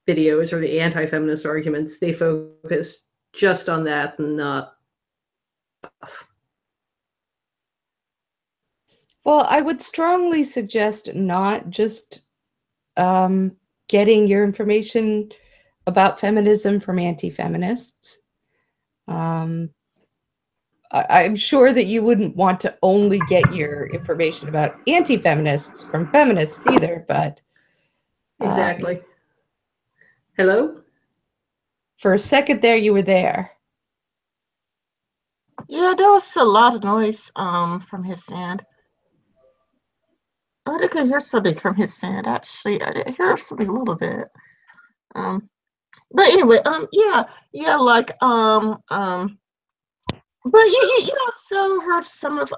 videos or the anti-feminist arguments, they focus just on that and not. Well, I would strongly suggest not just getting your information about feminism from anti-feminists. I'm sure that you wouldn't want to only get your information about anti-feminists from feminists either, but Exactly. Hello? For a second there, you were there. Yeah, there was a lot of noise from his end. I think I hear something from his end. Actually, I did hear something a little bit. But anyway, yeah, like But you also heard some of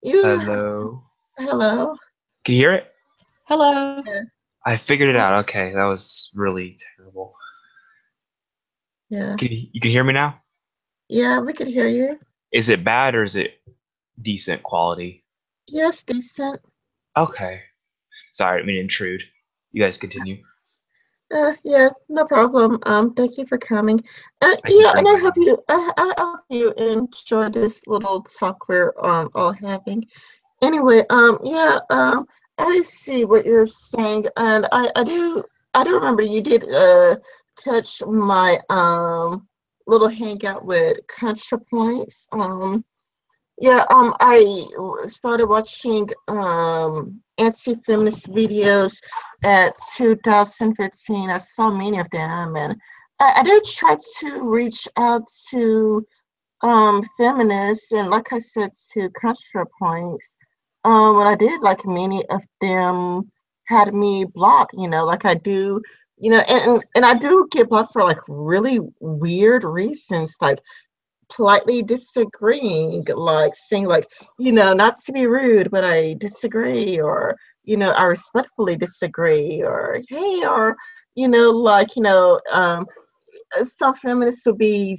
you heard some, Hello. hello. Can you hear it? Hello. Yeah. I figured it out. Okay, that was really terrible. Yeah. You can hear me now? Yeah, we could hear you. Is it bad or is it decent quality? Yes, decent. Okay. Sorry, I didn't mean to intrude. You guys continue. Yeah, no problem. Thank you for coming. Thank you Yeah, for and inviting me. I hope you enjoy this little talk we're all having. Anyway, yeah, I see what you're saying, and I do remember you did catch my little hangout with ContraPoints. Yeah, started watching anti-feminist videos at 2015. I saw many of them, and I did try to reach out to feminists, and like I said, to ContraPoints. What I did, like many of them had me blocked, like I do, and I do get blocked for like really weird reasons, like politely disagreeing, like saying like, not to be rude, but I disagree, or, I respectfully disagree, or hey, or, some feminists will be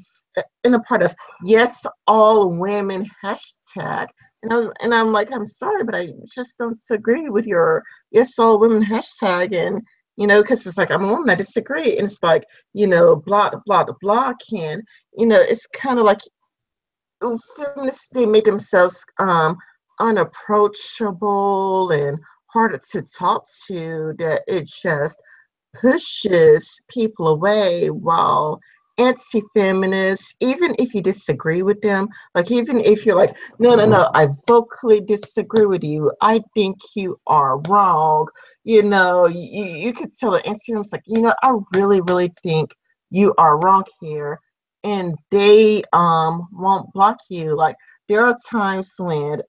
in a part of yes all women hashtag, and I'm like, I'm sorry, but I just don't agree with your yes all women hashtag, and because it's like I'm a woman, I disagree, and it's like, blah, and it's kind of like feminists, they make themselves unapproachable and harder to talk to, that it just pushes people away, while anti-feminists, even if you disagree with them, like even if you're like, no, I vocally disagree with you, I think you are wrong, you could tell the anti-feminists like, I really think you are wrong here, and they won't block you. Like there are times when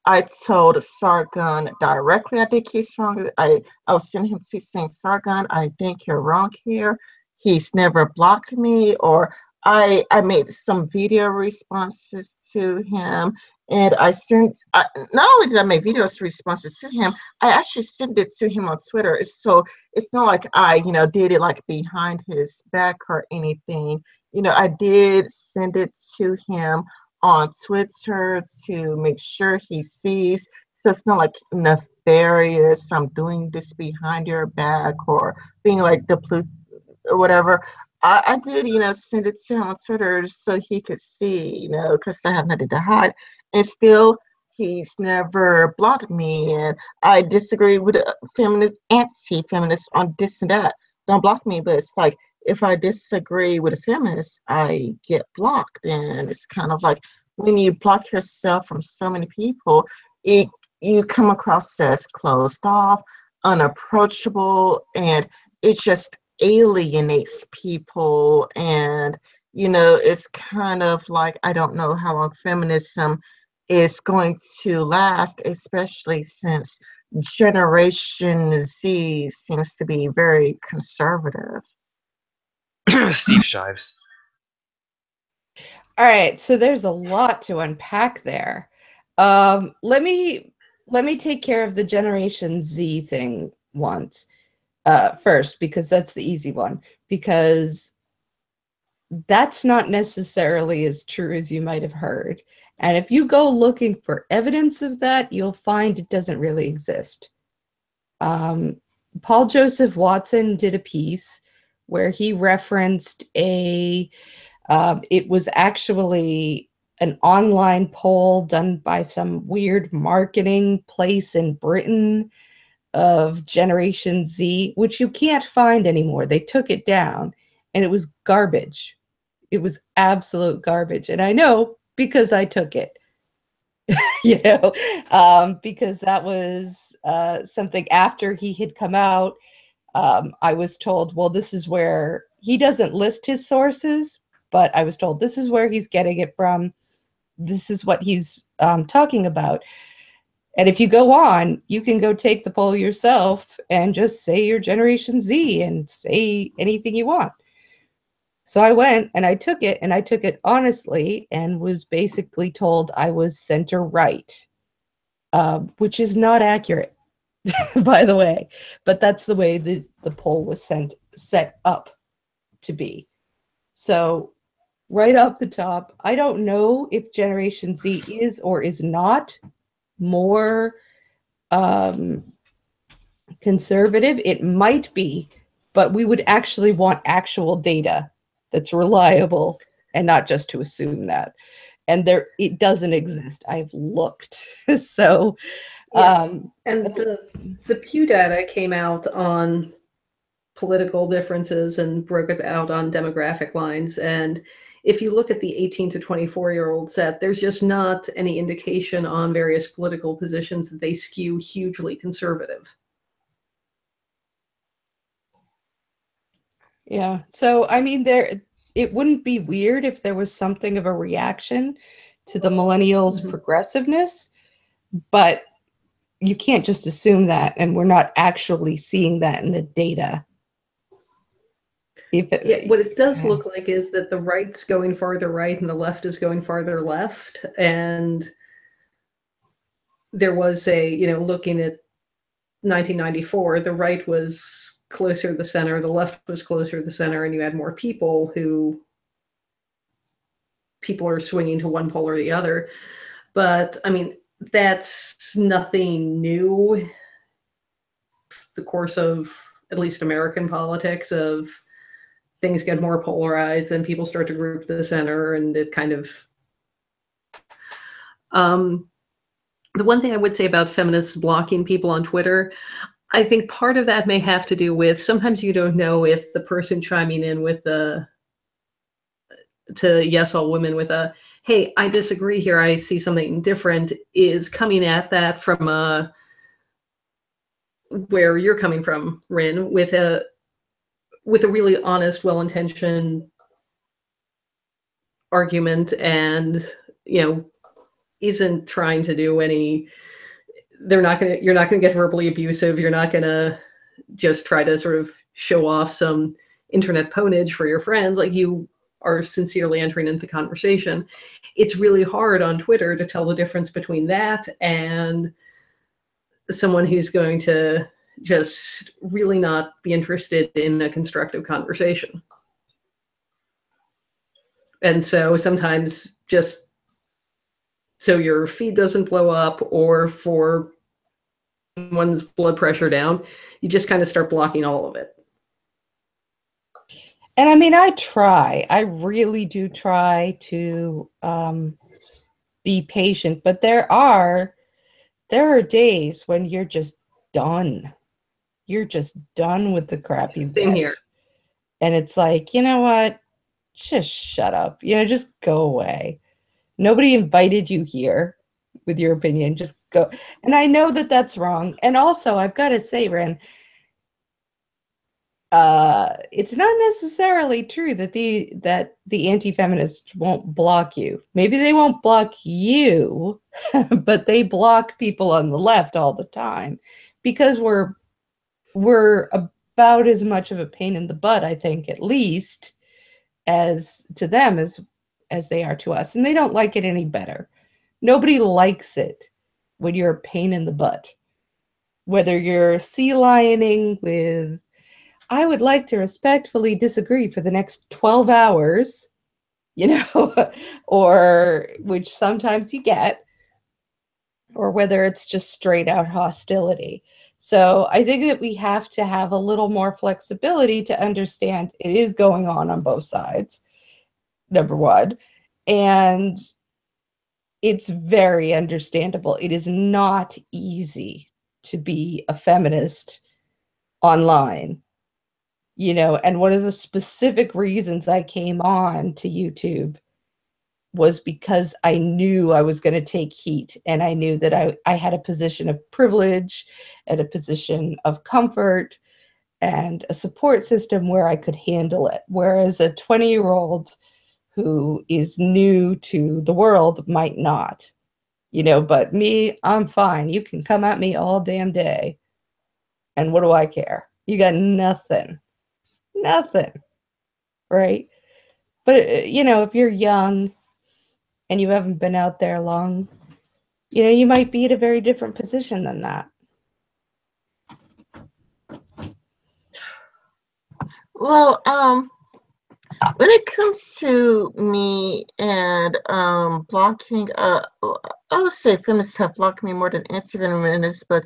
I told Sargon directly I think he's wrong. I was sending him to saying, Sargon, I think you're wrong here. He's never blocked me. Or I made some video responses to him, and not only did I make videos responses to him, I actually sent it to him on Twitter. It's not like I, did it like behind his back or anything. I did send it to him on Twitter to make sure he sees. So it's not like nefarious, I'm doing this behind your back, or being like the or whatever. I did, send it to him on Twitter so he could see, because I have nothing to hide. And still, he's never blocked me. And I disagree with feminist, anti-feminists on this and that. Don't block me, but it's like, if I disagree with a feminist, I get blocked. And it's kind of like when you block yourself from so many people, it you come across as closed off, unapproachable, and it just alienates people. And it's kind of like, I don't know how long feminism is going to last, especially since Generation Z seems to be very conservative. Steve Shives. All right, so there's a lot to unpack there. Let me take care of the Generation Z thing once first, because that's the easy one. Because that's not necessarily as true as you might have heard. And if you go looking for evidence of that, you'll find it doesn't really exist. Paul Joseph Watson did a piece where he referenced it was actually an online poll done by some weird marketing place in Britain of Generation Z, which you can't find anymore. They took it down, and it was garbage. It was absolute garbage. And I know because I took it, because that was something after he had come out. I was told, well, this is where he doesn't list his sources, but I was told this is where he's getting it from. This is what he's talking about. And if you go on, you can go take the poll yourself and just say you're Generation Z and say anything you want. So I went and I took it honestly, and was basically told I was center right, which is not accurate, by the way. But that's the way the poll was set up to be. So right off the top, I don't know if Generation Z is or is not more conservative. It might be, but we would actually want actual data that's reliable and not just to assume that. And it doesn't exist. I've looked. So, and the Pew data came out on political differences and broke it out on demographic lines. And if you look at the 18 to 24-year-old set, there's just not any indication on various political positions that they skew hugely conservative. Yeah. So, I mean, it wouldn't be weird if there was something of a reaction to the millennials' progressiveness, but you can't just assume that, and we're not actually seeing that in the data. What it does look like is that the right's going farther right and the left is going farther left. And there was looking at 1994, the right was closer to the center, the left was closer to the center, and you had more people are swinging to one pole or the other. But I mean, that's nothing new. The course of at least American politics, of things get more polarized, then people start to group to the center, and it kind of the one thing I would say about feminists blocking people on Twitter, I think part of that may have to do with sometimes you don't know if the person chiming in with to Yes All Women with a, hey, I disagree here, I see something different, is coming at that from where you're coming from, Rin, with a really honest, well-intentioned argument, and isn't trying to do any. You're not gonna get verbally abusive. You're not gonna just try to sort of show off some internet ponage for your friends. Like, you are sincerely entering into the conversation. It's really hard on Twitter to tell the difference between that and someone who's going to just really not be interested in a constructive conversation. And so sometimes, just so your feed doesn't blow up or for one's blood pressure down, you just kind of start blocking all of it. And I mean, I really do try to be patient, but there are days when you're just done. You're just done with the crap you get. Same here. And it's like, you know what? Just shut up. Just go away. Nobody invited you here with your opinion. Just go. And I know that that's wrong. And also, I've got to say, Ren, it's not necessarily true that the anti-feminists won't block you. Maybe they won't block you, but they block people on the left all the time, because we're about as much of a pain in the butt, I think, at least, as to them as they are to us. And they don't like it any better. Nobody likes it when you're a pain in the butt. Whether you're sea lioning with, I would like to respectfully disagree for the next 12 hours, or which sometimes you get, or whether it's just straight out hostility. So I think that we have to have a little more flexibility to understand it is going on both sides, number one. And it's very understandable. It is not easy to be a feminist online, and one of the specific reasons I came on to YouTube was because I knew I was going to take heat, and I knew that I had a position of privilege and a position of comfort and a support system where I could handle it. Whereas a 20-year-old who is new to the world might not, but me, I'm fine. You can come at me all damn day. And what do I care? You got nothing, right? But, you know, if you're young and you haven't been out there long, you know, you might be at a very different position than that. Well, when it comes to me and blocking, I would say feminists have blocked me more than anti-feminists, but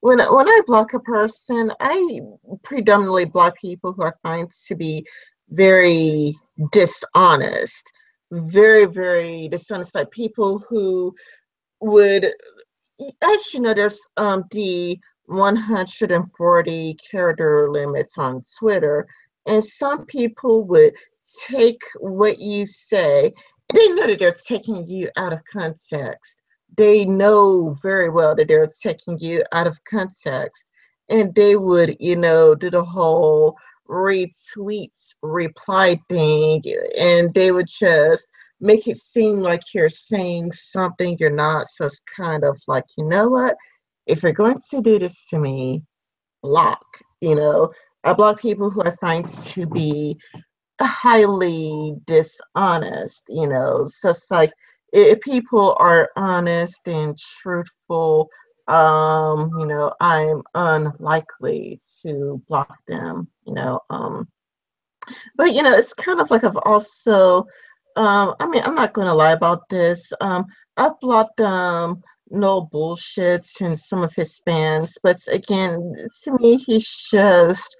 when I block a person, I predominantly block people who I find to be very dishonest, very, very dishonest, like people who would, as you know, there's the 140 character limits on Twitter, and some people would take what you say. They know that they're taking you out of context. They know very well that they're taking you out of context, and they would, you know, do the whole retweets reply thing, and they would just make it seem like you're saying something you're not. So it's kind of like, you know what? If you're going to do this to me, block. You know, I block people who I find to be highly dishonest. You know, so it's like if people are honest and truthful, you know, I'm unlikely to block them. You know, but you know, it's kind of like I've also, I mean, I'm not going to lie about this. I've blocked no bullshits in some of his fans, but again, to me, he's just,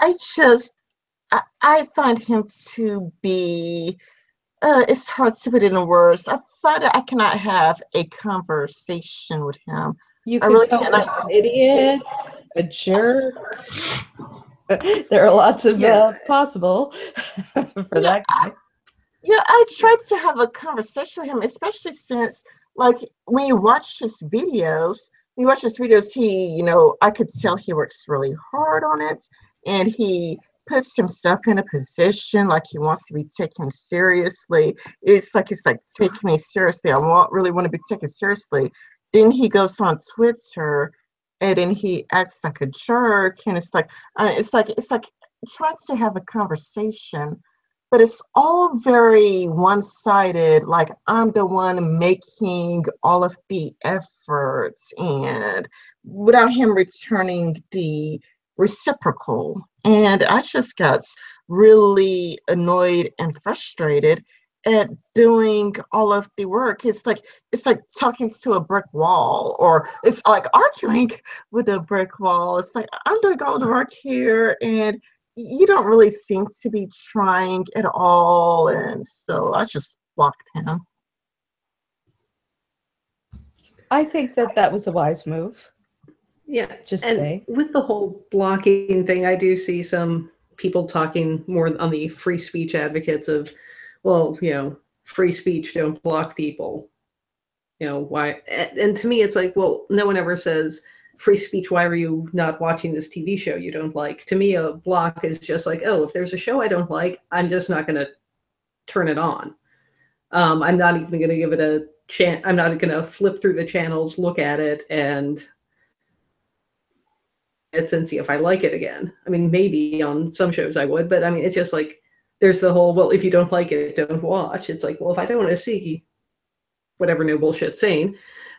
I just, I find him to be. It's hard to put it in words. I find that I cannot have a conversation with him. You I could really call him cannot. an idiot, a jerk. There are lots of possible for that guy. Yeah, I tried to have a conversation with him, especially since, like, when you watch his videos, he, you know, I could tell he works really hard on it, and he puts himself in a position like he wants to be taken seriously. It's like take me seriously. Really want to be taken seriously. Then he goes on Twitter, and then he acts like a jerk, and it's like tries to have a conversation, but it's all very one-sided, like I'm the one making all of the efforts, and without him returning the reciprocal. And I just got really annoyed and frustrated at doing all of the work. It's like talking to a brick wall, or it's like arguing with a brick wall. It's like I'm doing all the work here, and you don't really seem to be trying at all, and so I just blocked him. I think that was a wise move. Yeah, Just and say. with the whole blocking thing, I do see some people talking more on the free speech advocates of, well, you know, free speech, don't block people. You know, why? And to me, it's like, well, no one ever says free speech. Why are you not watching this TV show you don't like? To me, a block is just like, oh, if there's a show I don't like, I'm just not going to turn it on. I'm not even going to give it a chance. I'm not going to flip through the channels, look at it, and see if I like it again. I mean, maybe on some shows I would, but I mean, it's just like, there's the whole, well, if you don't like it, don't watch. It's like, well, if I don't want to see whatever no bullshit saying,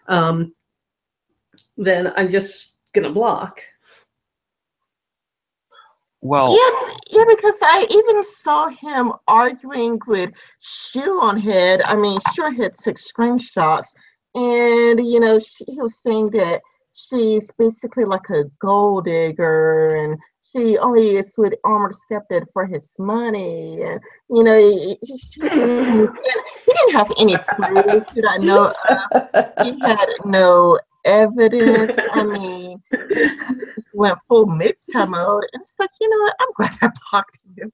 then I'm just gonna block. Well, yeah, because I even saw him arguing with Shoe on Head. I mean, Shoe Head took screenshots, and you know, he was saying that she's basically like a gold digger, and she only is with Armored Skeptic for his money, and you know, he didn't have any proof that I know of. He had no evidence. I mean, he just went full mid-time mode. And it's like, you know what? I'm glad I blocked you.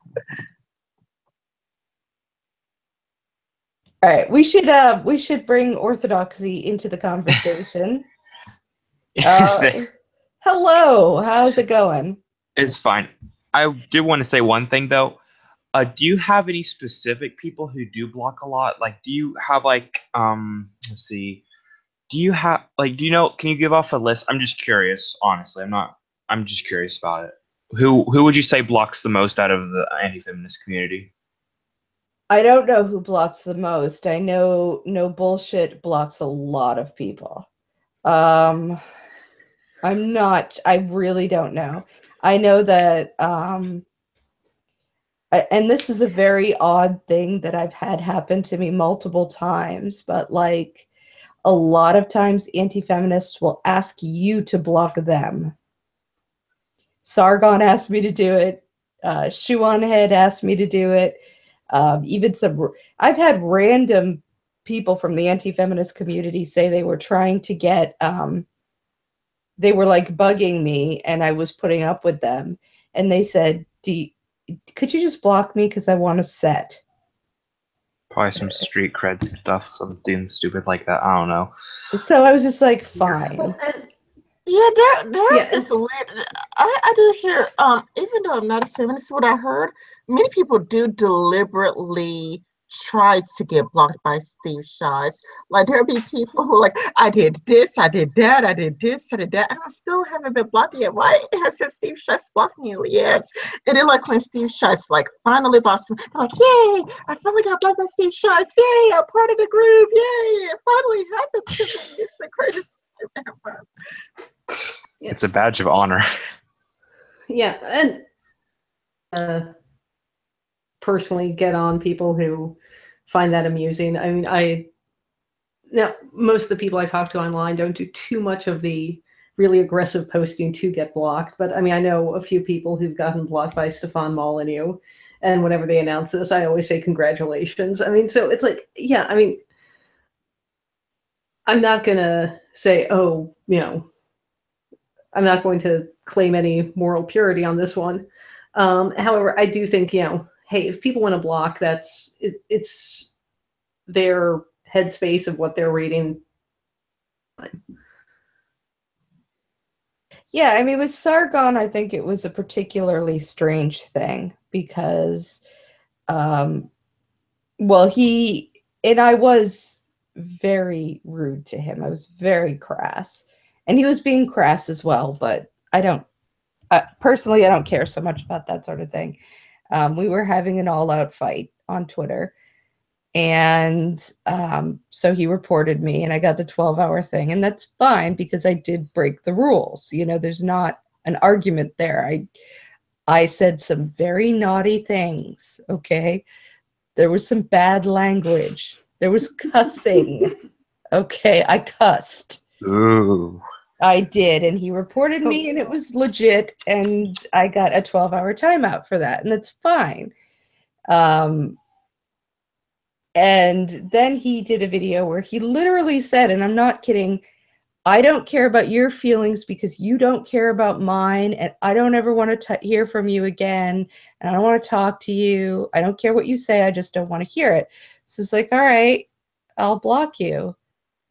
All right, we should bring orthodoxy into the conversation. Hello, how's it going? it's fine. I did want to say one thing though. Do you have any specific people who do block a lot? Like, do you have like, let's see. Do you have like, do you know? Can you give off a list? I'm just curious. Honestly, I'm not. I'm just curious about it. Who would you say blocks the most out of the anti-feminist community? I don't know who blocks the most. I know No Bullshit blocks a lot of people. I really don't know. I know that, and this is a very odd thing that I've had happen to me multiple times, but like a lot of times anti-feminists will ask you to block them. Sargon asked me to do it. Shuan Head asked me to do it. I've had random people from the anti-feminist community say they were trying to get, they were like bugging me and I was putting up with them. And they said, could you just block me because I want to set? Probably some street cred stuff, something stupid like that. I don't know. So I was just like, fine. Yeah, there's Yeah. this weird. I do hear, even though I'm not a feminist, what I heard, many people do deliberately try to get blocked by Steve Shives. Like there'll be people who are like, I did this, I did that, I did this, I did that, and I still haven't been blocked yet. Why has Steve Shives blocked me yet? And then like when Steve Shives like finally blocked me, they're like, yay, I finally got blocked by Steve Shives. Yay, I'm part of the group. Yay, it finally happened to me. It's the greatest thing ever. It's a badge of honor. Yeah, and personally get on people who find that amusing. I mean, now most of the people I talk to online don't do too much of the really aggressive posting to get blocked, but I mean, I know a few people who've gotten blocked by Stefan Molyneux, and whenever they announce this, I always say congratulations. I mean, so it's like, yeah, I mean, I'm not gonna say, oh, you know, I'm not going to claim any moral purity on this one. However, I do think, you know, hey, if people want to block, it's their headspace of what they're reading. Yeah, I mean, with Sargon, I think it was a particularly strange thing because, well, I was very rude to him. I was very crass. And he was being crass as well, but personally, I don't care so much about that sort of thing. We were having an all-out fight on Twitter. And so he reported me and I got the 12-hour thing. And that's fine because I did break the rules. You know, there's not an argument there. I said some very naughty things, okay? There was some bad language. There was cussing. Okay, I cussed. Ooh. I did, and he reported me, and it was legit, and I got a 12-hour timeout for that, and that's fine. And then he did a video where he literally said, and I'm not kidding, I don't care about your feelings because you don't care about mine, and I don't ever want to hear from you again, and I don't want to talk to you. I don't care what you say, I just don't want to hear it. So it's like, all right, I'll block you.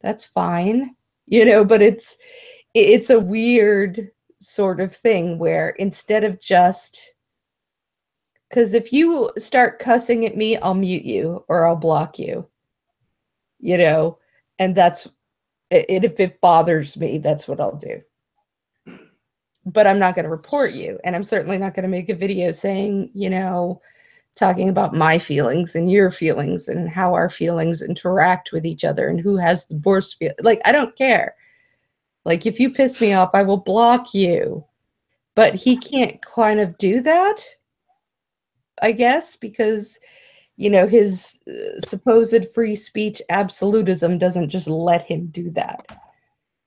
That's fine. You know, but it's a weird sort of thing where instead of just, because if you start cussing at me, I'll mute you or I'll block you, you know, and that's it. If it bothers me, that's what I'll do. But I'm not going to report you. And I'm certainly not going to make a video saying, you know, talking about my feelings and your feelings and how our feelings interact with each other and who has the worst feel. Like, I don't care. Like, if you piss me off, I will block you. But he can't kind of do that, I guess, because, you know, his supposed free speech absolutism doesn't just let him do that.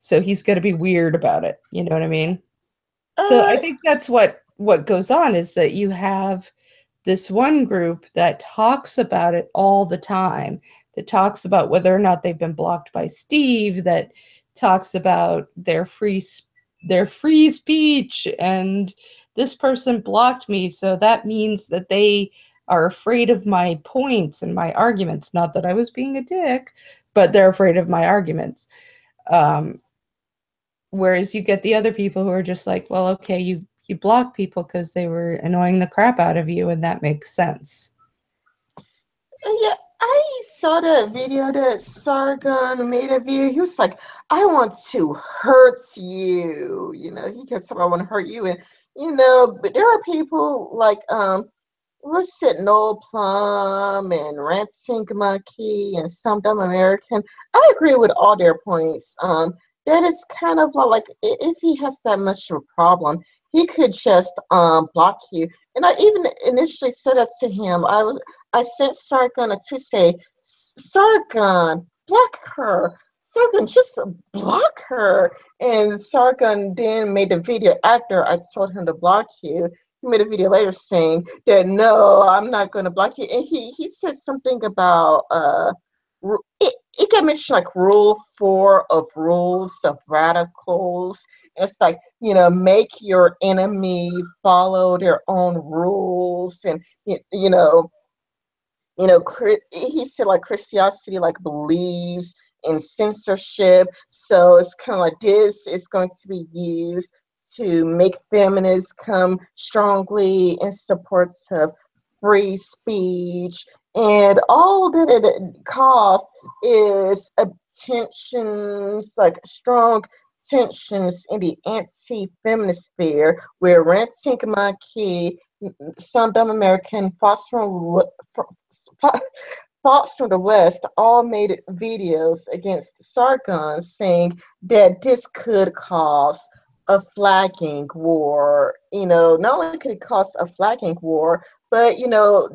So he's going to be weird about it. You know what I mean? So I think that's what goes on, is that you have this one group that talks about it all the time, that talks about whether or not they've been blocked by Steve, that talks about their free speech, and this person blocked me, so that means that they are afraid of my points and my arguments. Not that I was being a dick, but they're afraid of my arguments. Whereas you get the other people who are just like, well, okay, you block people because they were annoying the crap out of you, and that makes sense. Yeah, I saw that video that Sargon made a video. He was like, I want to hurt you. You know, he kept saying, I want to hurt you. And, you know, but there are people like, was it Noel Plum and Ranting Monkey and Some Dumb American? I agree with all their points. That is kind of like if he has that much of a problem, he could just block you. And I even initially said that to him. I sent Sargon to say, Sargon, block her. Sargon, just block her. And Sargon then made a video after I told him to block you. He made a video later saying that no, I'm not going to block you. And he said something about it got mentioned like rule 4 of rules of radicals. It's like, make your enemy follow their own rules, and he said like Christianity like believes in censorship, so it's kind of like this is going to be used to make feminists come strongly in support of free speech, and all that it caused is tensions, like strong tensions in the anti-feminist sphere, where Ranting Monkey, Some Dumb American, Fox from the West all made videos against Sargon, saying that this could cause a flagging war. Not only could it cause a flagging war, but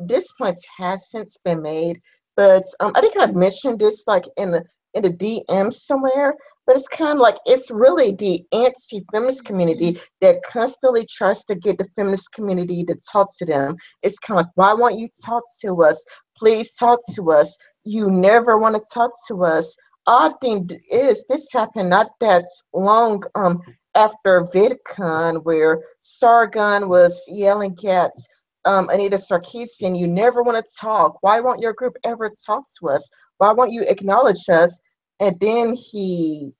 this point has since been made. But I think I mentioned this like in the DM somewhere. But it's kind of like it's really the anti-feminist community that constantly tries to get the feminist community to talk to them. It's kind of like, why won't you talk to us? Please talk to us. You never want to talk to us. Odd thing is, this happened not that long after VidCon, where Sargon was yelling at Anita Sarkeesian, you never want to talk. Why won't your group ever talk to us? Why won't you acknowledge us? And then he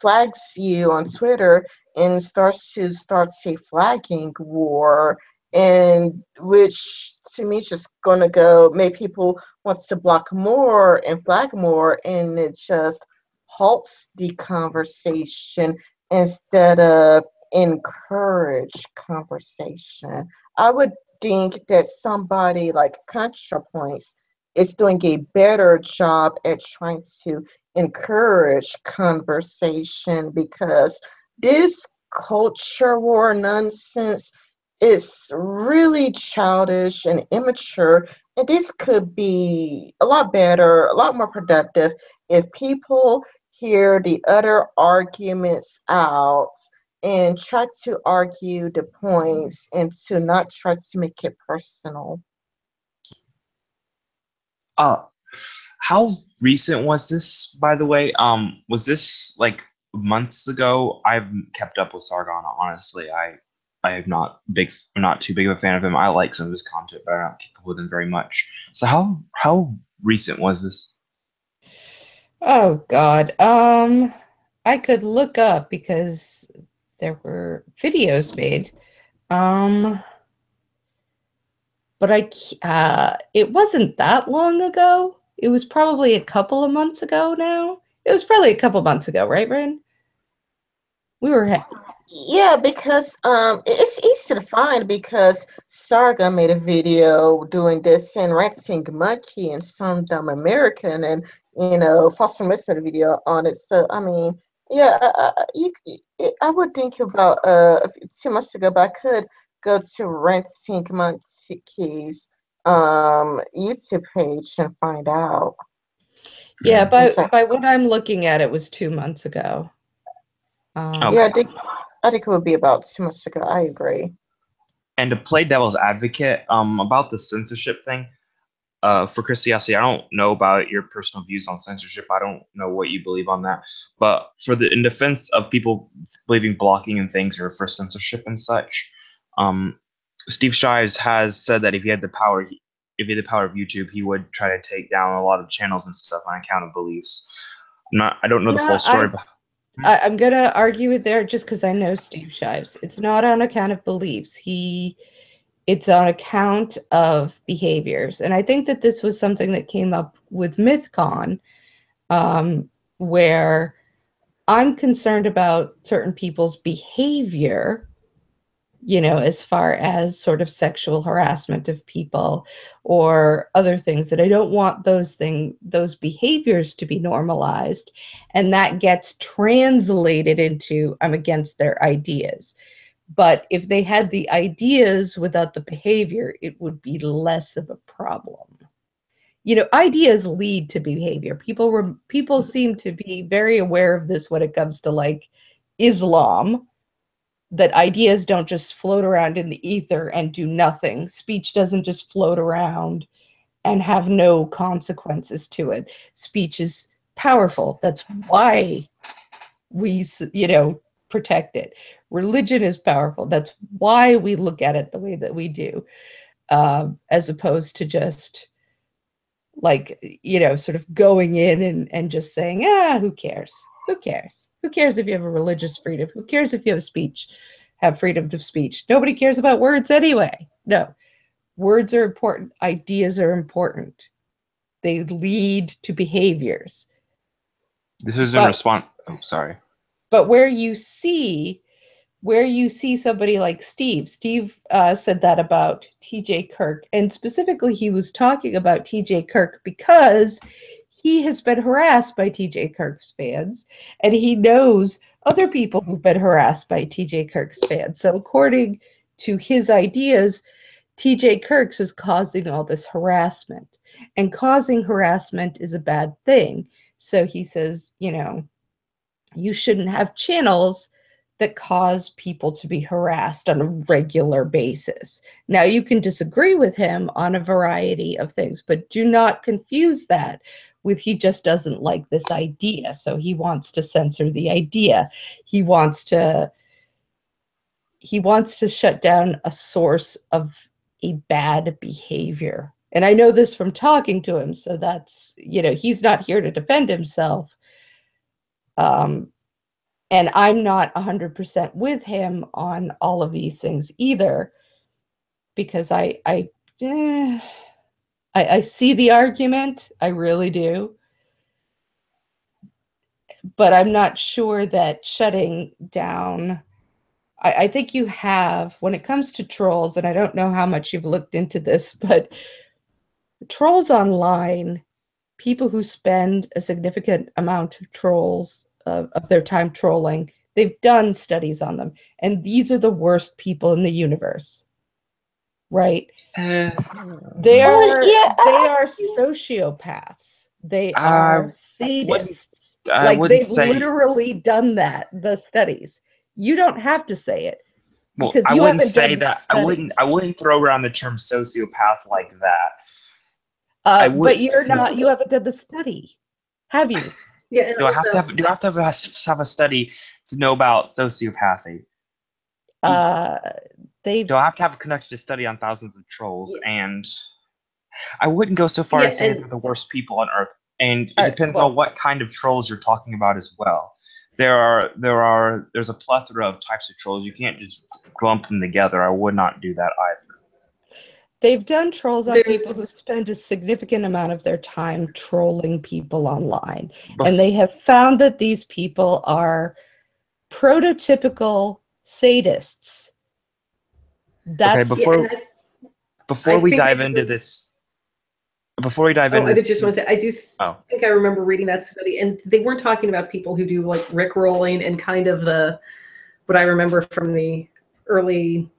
flags you on Twitter and starts a flagging war, and which to me is just gonna make people want to block more and flag more, and it just halts the conversation instead of encourage conversation. I would think that somebody like ContraPoints is doing a better job at trying to encourage conversation, because this culture war nonsense is really childish and immature, and this could be a lot better, a lot more productive if people hear the other arguments out and try to argue the points and to not try to make it personal. How recent was this, by the way? Was this like months ago? I've kept up with Sargon, honestly. I am I'm not too big of a fan of him. I like some of his content, but I don't keep up with him very much. So how recent was this? Oh God. I could look up because there were videos made. But it wasn't that long ago. It was probably a couple of months ago now. It was probably a couple months ago, right, Ren? We were Yeah, because it's easy to find, because Sarga made a video doing this, and Ranting Monkey and Some Dumb American, and Foster Smith made a video on it. So I mean, yeah, I would think about 2 months ago, but I could go to Ranting Monkey's YouTube page and find out. Yeah, by what I'm looking at, it was 2 months ago. Okay. Yeah, I think it would be about 2 months ago. I agree. And to play devil's advocate, about the censorship thing, for Christianity, I don't know about your personal views on censorship. I don't know what you believe on that. But in defense of people believing blocking and things are for censorship and such, Steve Shives has said that if he had the power of YouTube, he would try to take down a lot of channels and stuff on account of beliefs. I don't know the full story. I'm going to argue it there just because I know Steve Shives. It's not on account of beliefs. It's on account of behaviors. And I think that this was something that came up with MythCon, where I'm concerned about certain people's behavior you know, as far as sort of sexual harassment of people or other things, that I don't want those behaviors to be normalized. And that gets translated into, I'm against their ideas. But if they had the ideas without the behavior, it would be less of a problem. You know, ideas lead to behavior. People seem to be very aware of this when it comes to like Islam, that ideas don't just float around in the ether and do nothing. Speech doesn't just float around and have no consequences to it. Speech is powerful. That's why we, you know, protect it. Religion is powerful. That's why we look at it the way that we do, as opposed to just like, you know, sort of going in and just saying, who cares? Who cares? Who cares if you have a religious freedom? Who cares if you have freedom of speech? Nobody cares about words anyway. No, words are important. Ideas are important. They lead to behaviors. This was in response. Oh, sorry. But where you see somebody like Steve said that about TJ Kirk, and specifically he was talking about TJ Kirk because he has been harassed by TJ Kirk's fans, and he knows other people who've been harassed by TJ Kirk's fans. So according to his ideas, TJ Kirk's is causing all this harassment, and causing harassment is a bad thing. So he says, you know, you shouldn't have channels that cause people to be harassed on a regular basis. Now, you can disagree with him on a variety of things, but do not confuse that with he just doesn't like this idea, so he wants to censor the idea. He wants to shut down a source of a bad behavior. And I know this from talking to him, so that's, you know, he's not here to defend himself. And I'm not 100% with him on all of these things either, because I see the argument, I really do. But I'm not sure that shutting down, I think you have, when it comes to trolls, and I don't know how much you've looked into this, but trolls online, people who spend a significant amount of their time trolling, they've done studies on them, and these are the worst people in the universe, right? They are sociopaths. They are sadists. Like, they've literally done that, the studies. You don't have to say it. Well, I wouldn't say that. I wouldn't throw around the term sociopath like that. But you're not. You haven't done the study, have you? Yeah. Do I have to have a study to know about sociopathy? Do I have to have conducted a study on thousands of trolls? Yeah. And I wouldn't go so far as saying they're the worst people on earth. And it depends on what kind of trolls you're talking about as well. There's a plethora of types of trolls. You can't just lump them together. I would not do that either. They've done trolls on people who spend a significant amount of their time trolling people online. And they have found that these people are prototypical sadists. Okay, before we dive into this, I just want to say, I do think I remember reading that study, and they weren't talking about people who do like rickrolling and kind of what I remember from the early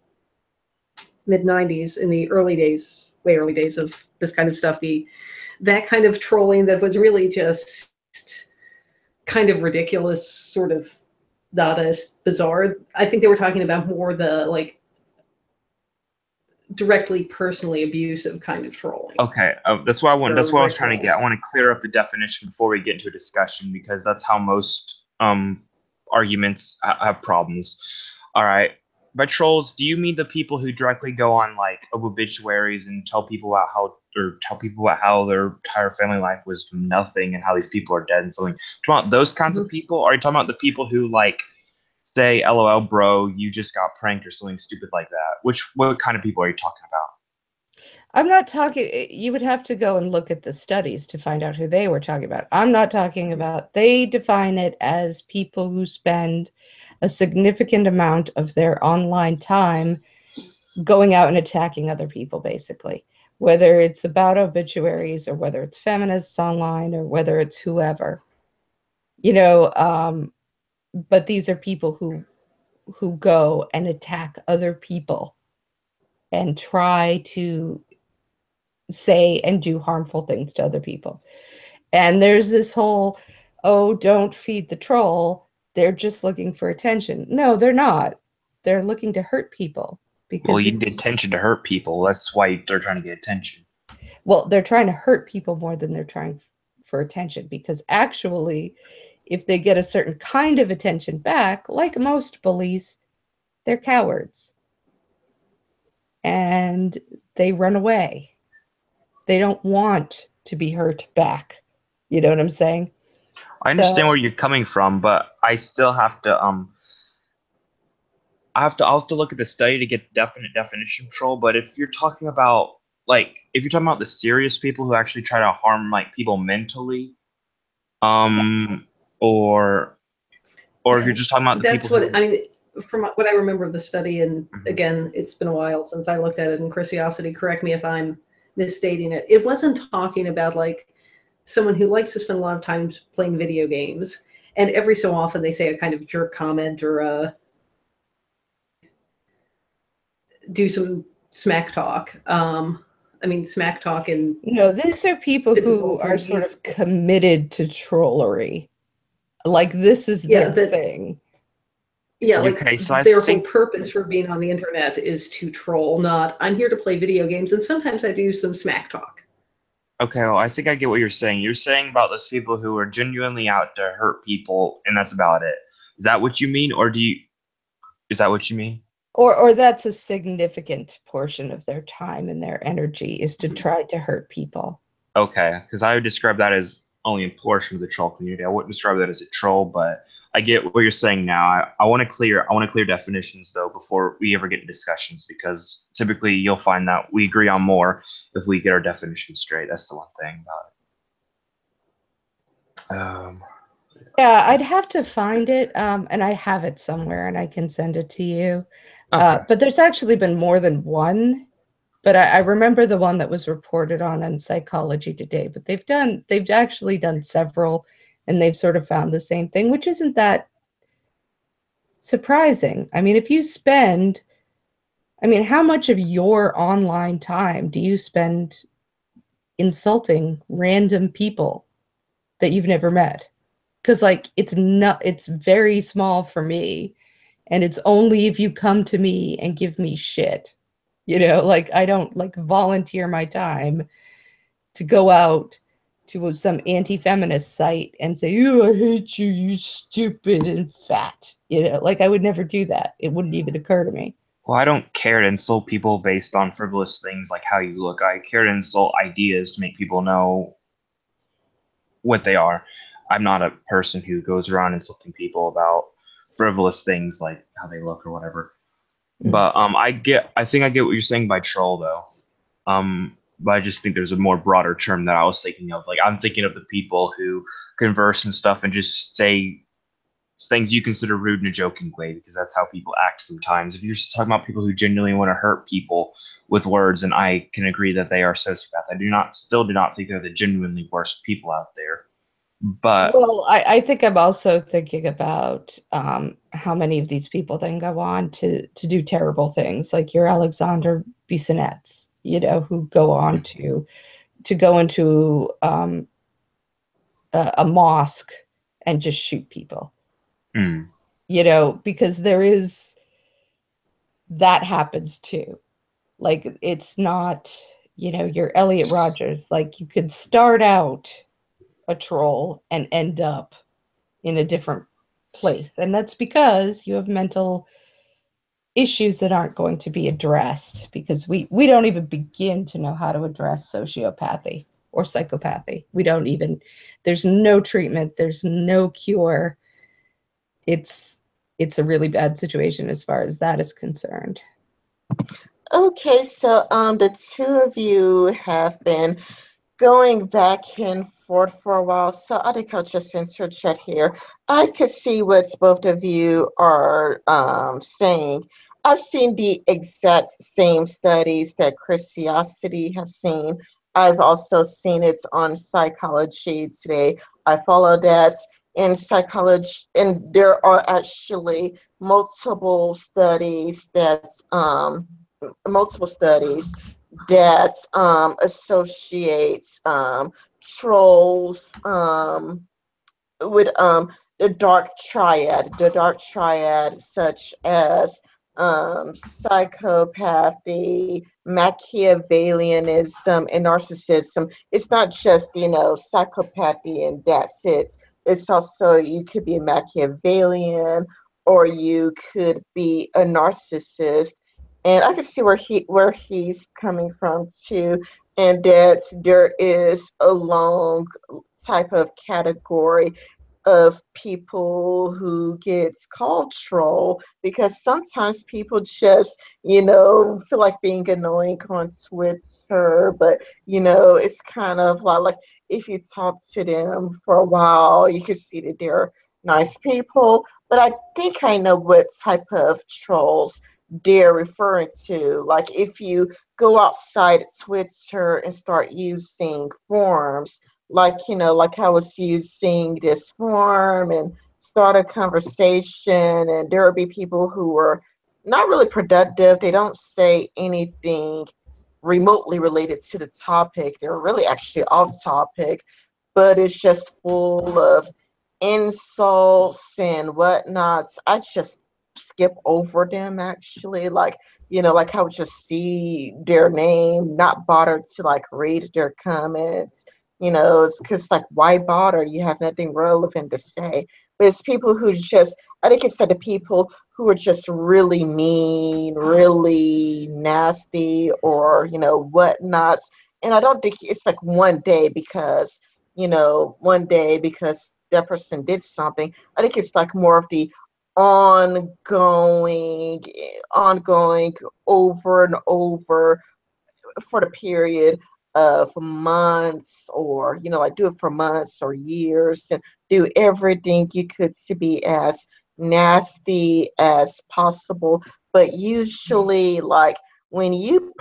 mid-90s, in the way early days of this kind of stuff, that kind of trolling that was really just kind of ridiculous, sort of Dadaist, bizarre. I think they were talking about more the like directly personally abusive kind of trolling. Okay, that's what I was trying to get. I want to clear up the definition before we get into a discussion, because that's how most arguments have problems. All right. By trolls, do you mean the people who directly go on like obituaries and tell people about how their entire family life was from nothing and how these people are dead and something? Do you want those kinds of people? Or are you talking about the people who like say, "LOL, bro, you just got pranked" or something stupid like that? What kind of people are you talking about? I'm not talking. You would have to go and look at the studies to find out who they were talking about. I'm not talking about. They define it as people who spend a significant amount of their online time going out and attacking other people, basically, whether it's about obituaries or whether it's feminists online or whether it's whoever, you know. But these are people who go and attack other people and try to say and do harmful things to other people. And there's this whole, oh, don't feed the troll. They're just looking for attention. No, they're not. They're looking to hurt people. Well, Because you need attention to hurt people. That's why they're trying to get attention. well, they're trying to hurt people more than they're trying for attention, because actually, if they get a certain kind of attention back, like most bullies, they're cowards. And they run away. They don't want to be hurt back. You know what I'm saying? I understand where you're coming from, but I still have to I'll have to look at the study to get definite definition of troll. But if you're talking about the serious people who actually try to harm like people mentally, or if you're just talking about the That's people what I mean. From what I remember of the study, and again, it's been a while since I looked at it, and Chrisiosity, correct me if I'm misstating it. It wasn't talking about like someone who likes to spend a lot of time playing video games, and every so often they say a kind of jerk comment or do some smack talk. I mean, smack talk and these are people who are sort of committed to trollery. Like this is their thing. Yeah, like okay, so their whole purpose for being on the internet is to troll, not I'm here to play video games, and sometimes I do some smack talk. Okay, well, I think I get what you're saying. You're saying about those people who are genuinely out to hurt people, and that's about it. Is that what you mean, or is that what you mean? Or that's a significant portion of their time and their energy is to try to hurt people. Okay, because I would describe that as only a portion of the troll community. I wouldn't describe that as a troll, but I get what you're saying now. I want to clear definitions though before we ever get into discussions, because typically you'll find that we agree on more if we get our definitions straight. That's the one thing about it. Yeah, I'd have to find it, and I have it somewhere, and I can send it to you. Okay. But there's actually been more than one. But I remember the one that was reported on Psychology Today. But they've actually done several, and they've sort of found the same thing, which isn't that surprising. I mean, how much of your online time do you spend insulting random people that you've never met? Because it's very small for me, and it's only if you come to me and give me shit. I don't volunteer my time to go out to some anti-feminist site and say, "Oh, I hate you, you stupid and fat." I would never do that. It wouldn't even occur to me. Well, I don't care to insult people based on frivolous things like how you look. I care to insult ideas to make people know what they are. I'm not a person who goes around insulting people about frivolous things like how they look or whatever. But I think I get what you're saying by troll though. But I just think there's a more broader term that I was thinking of. Like I'm thinking of the people who converse and stuff and just say things you consider rude in a joking way, because that's how people act sometimes. If you're just talking about people who genuinely want to hurt people with words, and I can agree that they are sociopaths. I still do not think they're the genuinely worst people out there. But well, I think I'm also thinking about how many of these people then go on to do terrible things, like your Alexander Bissonnets, who go on to go into a mosque and just shoot people. Because that happens too. Like it's not, your Elliot Rodgers. Like you could start out a troll and end up in a different place, and that's because you have mental issues that aren't going to be addressed, because we don't even begin to know how to address sociopathy or psychopathy. There's no treatment, there's no cure. It's a really bad situation as far as that is concerned. Okay, so the two of you have been going back and for it for a while, so I think I'll just enter chat here. I could see what both of you are saying. I've seen the exact same studies that Christiosity have seen. I've also seen it on Psychology Today. I follow that in psychology, and there are actually multiple studies that associates trolls with the dark triad, such as psychopathy, Machiavellianism, and narcissism. It's not just, psychopathy and that's it. It's also, you could be a Machiavellian, or you could be a narcissist. And I can see where he's coming from too, and that there is a long type of category of people who gets called troll, because sometimes people just, feel like being annoying on Twitter, but it's kind of like if you talk to them for a while, you can see that they're nice people. But I think I know what type of trolls they're referring to. Like if you go outside Twitter and start using forums, like I was using this form and start a conversation, and there will be people who are not really productive. They don't say anything remotely related to the topic. They're really actually off topic, but it's just full of insults and whatnots. I just skip over them actually. Like I would just see their name, not bother to like read their comments. It's because like why bother? You have nothing relevant to say. But it's people who just, I think it's the people who are just really mean, really nasty, or whatnots. And I don't think it's like one day because that person did something. I think it's like more of the ongoing, over and over for the period of months, or like do it for months or years, and do everything you could to be as nasty as possible. But usually, like when you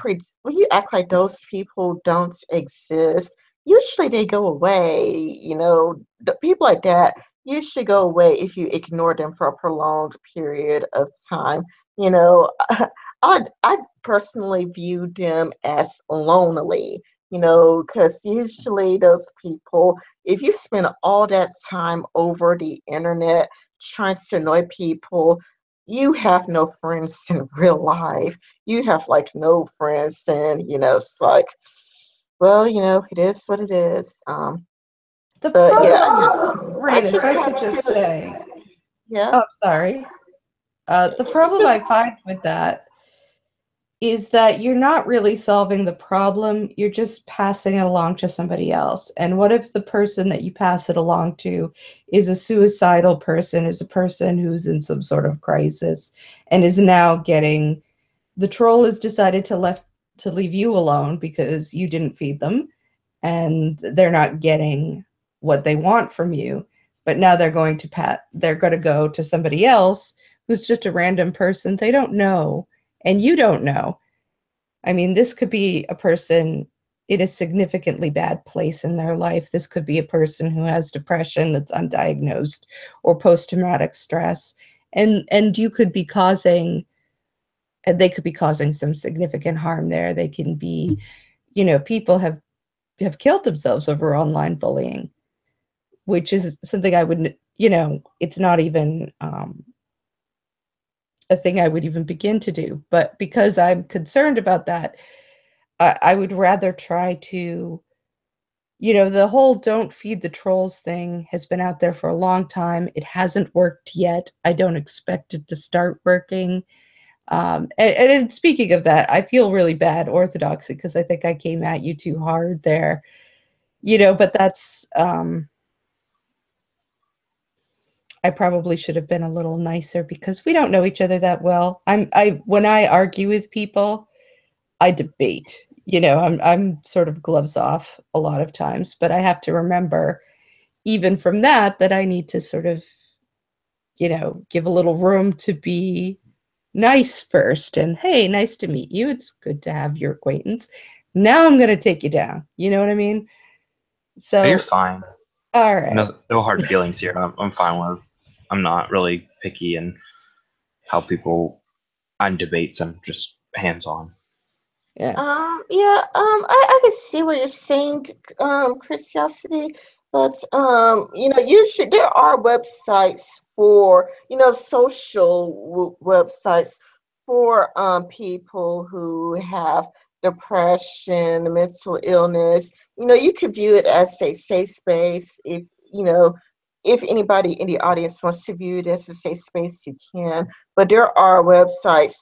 act like those people don't exist, usually they go away. The people like that usually go away if you ignore them for a prolonged period of time. you know I personally view them as lonely, because usually those people, if you spend all that time over the internet trying to annoy people, you have no friends in real life. You have like no friends, and it's like, well, it is what it is. The But yeah, problem, I Rena, if just I have could just to, say, yeah. oh, sorry. The problem I find with that is that you're not really solving the problem, you're just passing it along to somebody else. And what if the person that you pass it along to is a suicidal person, is a person who's in some sort of crisis, and is now getting, the troll has decided to leave you alone because you didn't feed them, and they're not getting what they want from you. But now they're going to go to somebody else who's just a random person they don't know and you don't know. I mean, this could be a person in a significantly bad place in their life. This could be a person who has depression that's undiagnosed, or post-traumatic stress. And you could be causing, they could be causing some significant harm there. They can be, people have killed themselves over online bullying, which is something I wouldn't, it's not even a thing I would even begin to do. But because I'm concerned about that, I would rather try to, the whole don't feed the trolls thing has been out there for a long time. It hasn't worked yet. I don't expect it to start working. And speaking of that, I feel really bad, Orthodoxy, because I think I came at you too hard there. But that's, I probably should have been a little nicer because we don't know each other that well. When I argue with people, I debate. you know, I'm sort of gloves off a lot of times, but I have to remember even from that I need to sort of, you know, give a little room to be nice first. And hey, nice to meet you. It's good to have your acquaintance. Now I'm going to take you down. You know what I mean? No, you're So, fine. all right. No hard feelings here. I'm fine with. I'm not really picky in how people on debates. I'm just hands on. Yeah. Yeah, I can see what you're saying, Curiosity, but you know, there are websites for, you know, social websites for people who have depression, mental illness. You know, you could view it as a safe space. If you know, if anybody in the audience wants to view it as a safe space, you can. But there are websites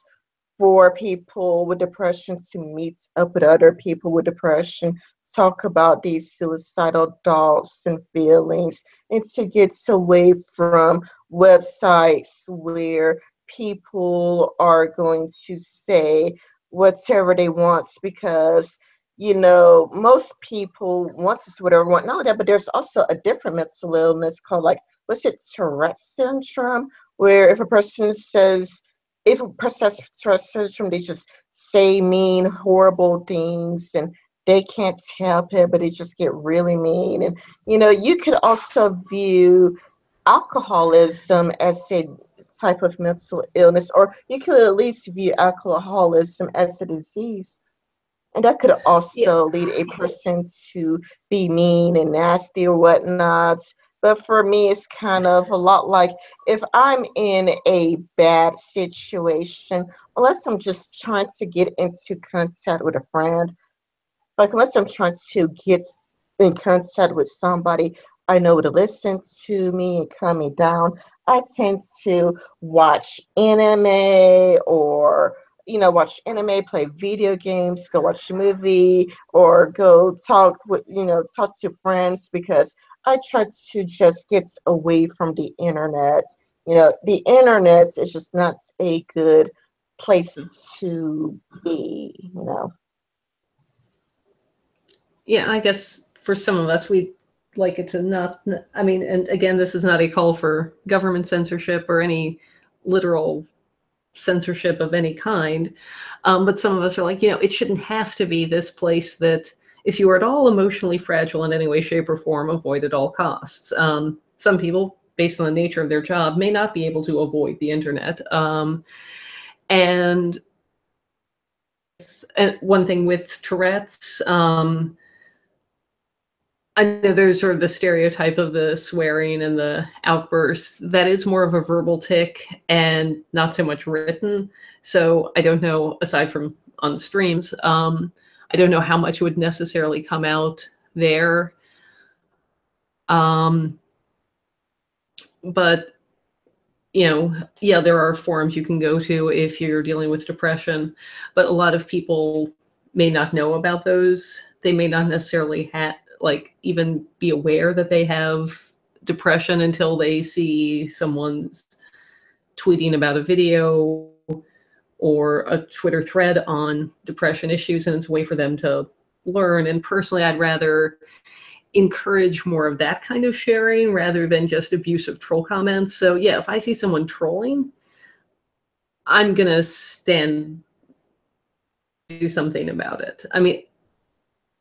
for people with depression to meet up with other people with depression, talk about these suicidal thoughts and feelings, and to get away from websites where people are going to say whatever they want, because you know most people want to say whatever they want. Not only that, but there's also a different mental illness called, like, what's it, Tourette syndrome, where if a person has Tourette syndrome, they just say mean, horrible things, and they can't help it, but they just get really mean. And you know, you could also view alcoholism as a type of mental illness, or you could at least view alcoholism as a disease. And that could Yeah. also lead a person to be mean and nasty or whatnot. But for me, it's kind of a lot like, if I'm in a bad situation, unless I'm just trying to get into contact with a friend, like unless I'm trying to get in contact with somebody I know to listen to me and calm me down, I tend to watch anime, or watch anime, play video games, go watch a movie, or go talk to friends, because I try to just get away from the internet. You know, the internet is just not a good place to be, you know. Yeah, I guess for some of us, we like it to not. I mean, and again, this is not a call for government censorship or any literal censorship of any kind. But some of us are like, it shouldn't have to be this place that if you are at all emotionally fragile in any way, shape, or form, avoid at all costs. Some people, based on the nature of their job, may not be able to avoid the internet. And one thing with Tourette's, I know there's sort of the stereotype of the swearing and the outbursts. That is more of a verbal tic and not so much written. So I don't know, aside from on streams, I don't know how much would necessarily come out there. But, yeah, there are forums you can go to if you're dealing with depression, but a lot of people may not know about those. They may not necessarily even be aware that they have depression until they see someone's tweeting about a video or a Twitter thread on depression issues, and it's a way for them to learn. And personally, I'd rather encourage more of that kind of sharing rather than just abusive troll comments. So yeah, if I see someone trolling, I'm gonna do something about it. I mean,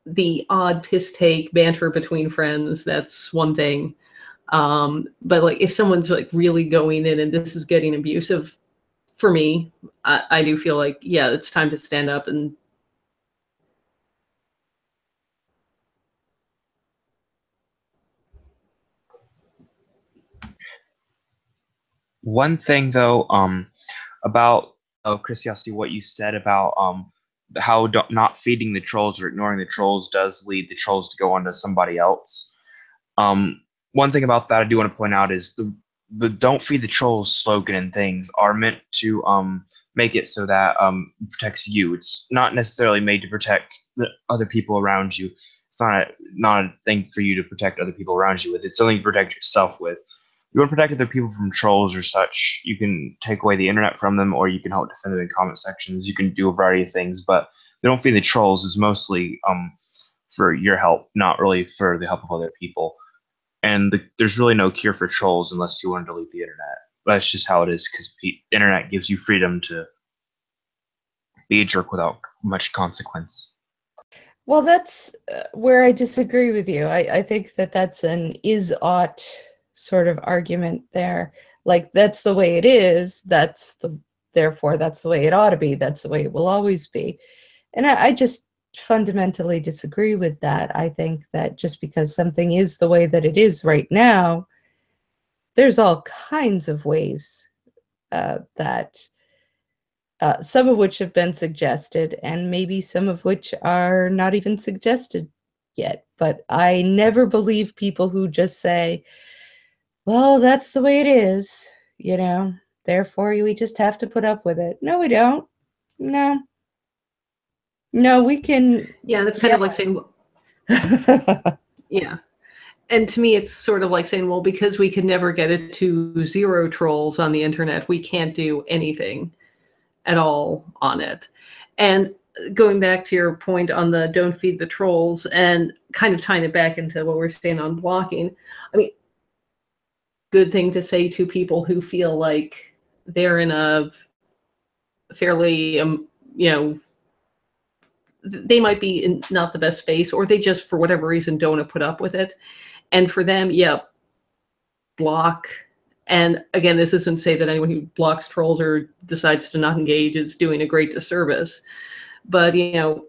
the odd piss take banter between friends, that's one thing. But like if someone's like really going in and this is getting abusive, for me, I do feel like, yeah, it's time to stand up and One thing though, about Christiosity, what you said about how not feeding the trolls or ignoring the trolls does lead the trolls to go onto somebody else. One thing about that I do want to point out is the "Don't feed the trolls" slogan and things are meant to make it so that it protects you. It's not necessarily made to protect the other people around you. It's not a thing for you to protect other people around you with. It's something to protect yourself with. You want to protect other people from trolls or such, you can take away the internet from them, or you can help defend them in comment sections. You can do a variety of things, but the Don't Feed the Trolls is mostly for your help, not really for the help of other people. And there's really no cure for trolls unless you want to delete the internet. That's just how it is, because the internet gives you freedom to be a jerk without much consequence. Well, that's where I disagree with you. I think that that's an is-ought sort of argument there. Like, that's the way it is. Therefore, that's the way it ought to be. That's the way it will always be. And I just fundamentally disagree with that. I think that just because something is the way that it is right now, there's all kinds of ways that some of which have been suggested, and maybe some of which are not even suggested yet. But I never believe people who just say, well, that's the way it is, therefore we just have to put up with it. No, we don't. No, we can. Yeah, and it's kind of like saying, yeah. And to me, it's sort of like saying, well, because we could never get it to 0 trolls on the internet, we can't do anything at all on it. And going back to your point on the Don't Feed the Trolls and kind of tying it back into what we're saying on blocking, I mean, good thing to say to people who feel like they're in a fairly, they might be in not the best space, or they just, for whatever reason, don't want to put up with it. And for them, block. And again, this isn't to say that anyone who blocks trolls or decides to not engage is doing a great disservice. But, and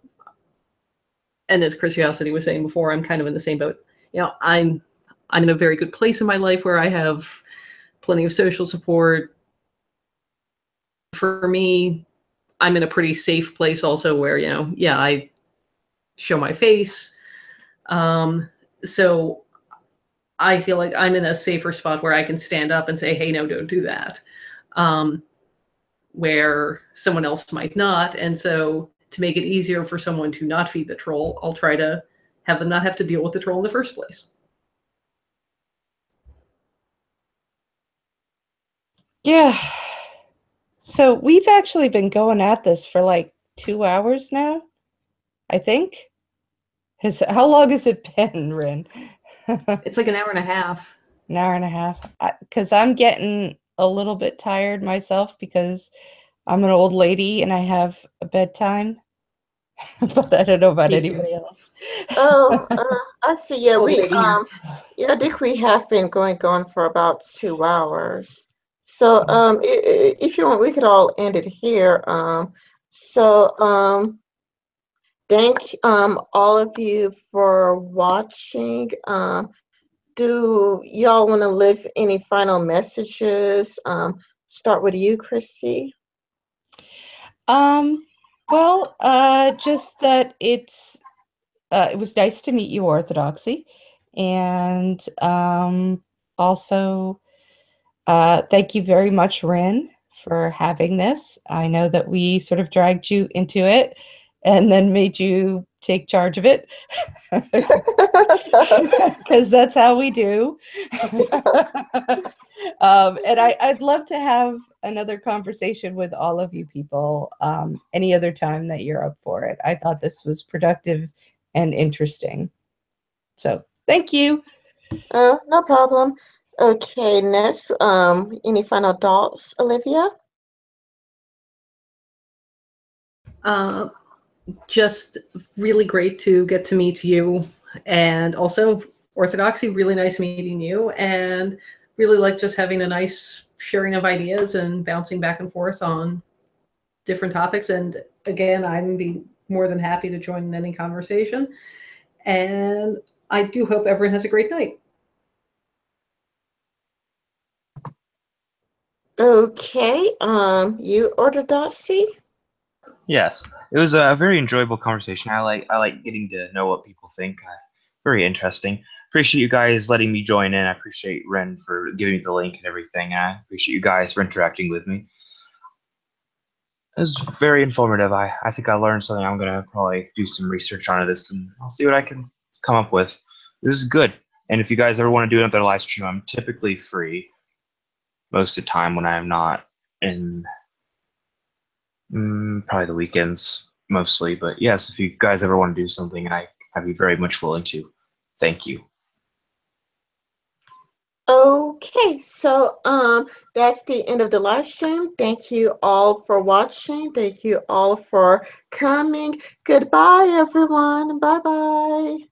as Curiosity was saying before, I'm kind of in the same boat. I'm in a very good place in my life where I have plenty of social support. For me, I'm in a pretty safe place also where, I show my face. So I feel like I'm in a safer spot where I can stand up and say, hey, no, don't do that. Where someone else might not. And so to make it easier for someone to not feed the troll, I'll try to have them not have to deal with the troll in the first place. Yeah. So we've actually been going at this for like 2 hours now, I think. How long has it been, Rin? It's like an hour and a half. An hour and a half. Because I'm getting a little bit tired myself because I'm an old lady and I have a bedtime. But I don't know about anybody else. I see. Yeah, Old lady here. I think we have been going on for about 2 hours. So, if you want, we could all end it here. Thank all of you for watching. Do y'all want to leave any final messages? Start with you, Chrissy. Well, just that it was nice to meet you, Orthodoxy, and also thank you very much, Rin, for having this. I know that we sort of dragged you into it and then made you take charge of it, because that's how we do. And I'd love to have another conversation with all of you people any other time that you're up for it. I thought this was productive and interesting. So thank you. No problem. Okay, next, any final thoughts, Olivia? Just really great to get to meet you, and also Orthodoxy, really nice meeting you, and really like just having a nice sharing of ideas and bouncing back and forth on different topics. And again, I'd be more than happy to join in any conversation, and I do hope everyone has a great night. Okay, you, Orthodoxy? Yes, it was a very enjoyable conversation. I like getting to know what people think. Very interesting. Appreciate you guys letting me join in. I appreciate Ren for giving me the link and everything. I appreciate you guys for interacting with me. It was very informative. I think I learned something. I'm gonna probably do some research on this and I'll see what I can come up with. This is good. And if you guys ever want to do another live stream, I'm typically free most of the time when I am not in probably the weekends. mostly. But yes, if you guys ever want to do something, I'd be very much willing to. Thank you. Okay, so that's the end of the live stream. Thank you all for watching. Thank you all for coming. Goodbye, everyone. Bye bye.